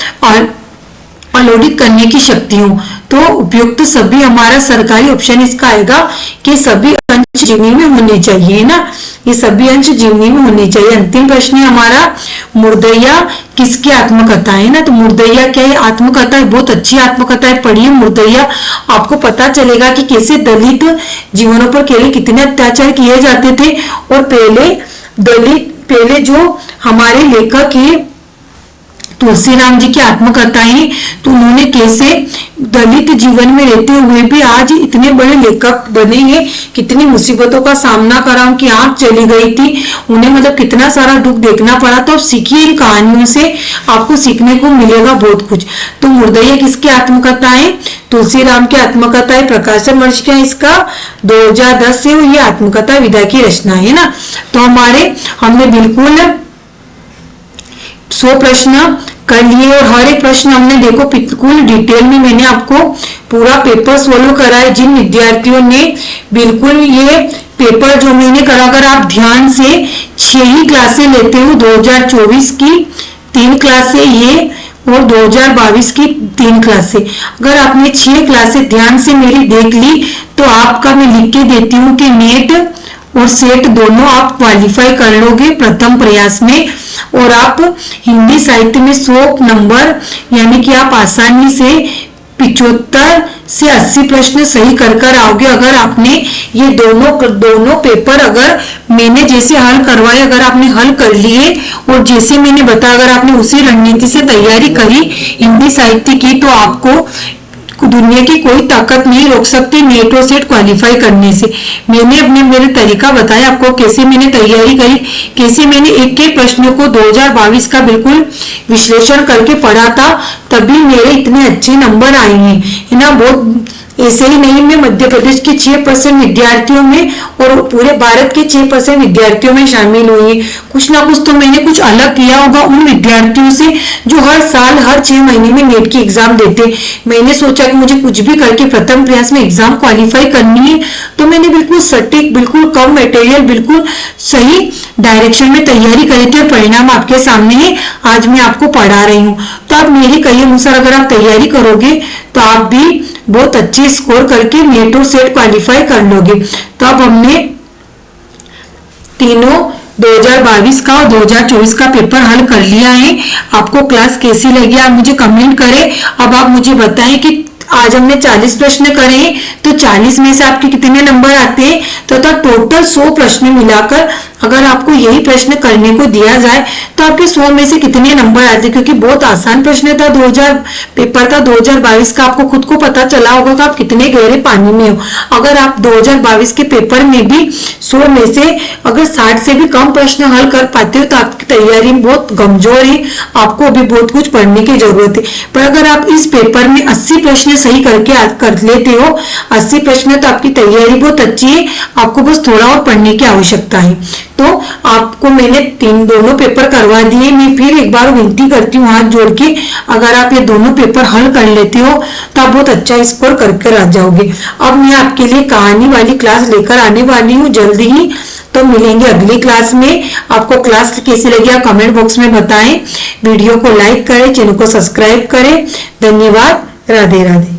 अलोडित करने की शक्ति हो। तो उपयुक्त सभी हमारा सरकारी ऑप्शन इसका आएगा कि सभी अंश जीवनी में होने चाहिए ना, ये सभी अंश जीवनी में होने चाहिए। अंतिम प्रश्न है हमारा, मुर्दैया किसकी आत्मकथा है ना। तो मुर्दैया क्या है, आत्मकथा है, बहुत अच्छी आत्मकथा है, पढ़िए मुर्दैया, आपको पता चलेगा कि कैसे दलित जीवनों पर कितने अत्याचार किए जाते थे। और पहले जो हमारे लेखक है तुलसीराम जी की आत्मकथाएं, तो उन्होंने कैसे दलित जीवन में रहते हुए भी आज इतने बड़े लेखक बने हैं, कितनी मुसीबतों का सामना करा, उनकी आंख चली गई थी, उन्हें मतलब कितना सारा दुख देखना पड़ा। तो सीखिए इन कहानियों से, आपको सीखने को मिलेगा बहुत कुछ। तो मुर्दैया किसकी आत्मकथा है? तुलसीराम की आत्मकथा है। प्रकाशन वर्ष क्या है इसका? 2010 से ये आत्मकथा विधा की रचना है ना। तो हमने बिल्कुल 100 प्रश्न कर लिए और हर एक प्रश्न हमने देखो बिल्कुल डिटेल में मैंने आपको पूरा पेपर सोल्व करा है। जिन विद्यार्थियों ने बिल्कुल ये पेपर जो मैंने करा, अगर आप ध्यान से 6 ही क्लासें लेते हो, 2024 की 3 क्लासें ये और 2022 की 3 क्लासें, अगर आपने 6 क्लासें ध्यान से मेरी देख ली तो आपका मैं लिख के देती हूँ कि नेट और सेट दोनों आप क्वालिफाई कर लोगे प्रथम प्रयास में। और आप हिंदी साहित्य में 100 नंबर यानी कि आप आसानी से 75 से 80 प्रश्न सही कर आओगे। अगर आपने ये दोनों पेपर अगर मैंने जैसे हल करवाए, अगर आपने हल कर लिए और जैसे मैंने बताया, अगर आपने उसी रणनीति से तैयारी करी हिंदी साहित्य की, तो आपको दुनिया की कोई ताकत नहीं रोक सकती नेट और सेट क्वालिफाई करने से। मैंने मेरे तरीका बताया आपको, कैसे मैंने तैयारी करी, कैसे मैंने एक एक प्रश्न को 2022 का बिल्कुल विश्लेषण करके पढ़ा था, तभी मेरे इतने अच्छे नंबर आए हैं, है ना। बहुत ऐसे ही नहीं, मैं मध्य प्रदेश के 6% विद्यार्थियों में और पूरे भारत के 6% विद्यार्थियों में शामिल हुई। कुछ ना कुछ तो मैंने कुछ अलग किया होगा उन विद्यार्थियों से जो हर साल हर 6 महीने में नेट की एग्जाम देते। मैंने सोचा कि मुझे कुछ भी करके प्रथम प्रयास में एग्जाम क्वालिफाई करनी है, तो मैंने बिल्कुल सटीक, बिल्कुल कम मटेरियल, बिल्कुल सही डायरेक्शन में तैयारी करी थी और परिणाम आपके सामने है, आज मैं आपको पढ़ा रही हूँ। तो आप मेरी कही अनुसार अगर आप तैयारी करोगे तो आप भी बहुत अच्छे स्कोर करके नेट और सेट क्वालिफाई कर लोगे। तो अब हमने तीनों 2022 का और 2024 का पेपर हल कर लिया है। आपको क्लास कैसी लगी आप मुझे कमेंट करें। अब आप मुझे बताएं कि आज हमने 40 प्रश्न करे, तो 40 में से आपके कितने नंबर आते हैं। तो टोटल 100 प्रश्न मिलाकर अगर आपको यही प्रश्न करने को दिया जाए तो आपके 100 में से कितने नंबर आते हैं, क्योंकि बहुत आसान प्रश्न था। 2022 का आपको खुद को पता चला होगा कि आप कितने गहरे पानी में हो। अगर आप 2022 के पेपर में भी 100 में से अगर 60 से भी कम प्रश्न हल कर पाते हो तो आपकी तैयारी बहुत कमजोर है, आपको अभी बहुत कुछ पढ़ने की जरूरत है। पर अगर आप इस पेपर में 80 प्रश्न सही करके कर लेते हो, 80 प्रश्न, तो आपकी तैयारी बहुत अच्छी है, आपको बस थोड़ा और पढ़ने की आवश्यकता है। तो आपको मैंने दोनों पेपर करवा दिए। मैं फिर एक बार विनती करती हूँ हाथ जोड़ के, अगर आप ये दोनों पेपर हल कर लेते हो तो आप बहुत अच्छा स्कोर करके आ जाओगे। अब मैं आपके लिए कहानी वाली क्लास लेकर आने वाली हूँ जल्दी ही, तो मिलेंगे अगली क्लास में। आपको क्लास कैसी लगी आप कमेंट बॉक्स में बताएं। वीडियो को लाइक करें, चैनल को सब्सक्राइब करें। धन्यवाद। राधे राधे।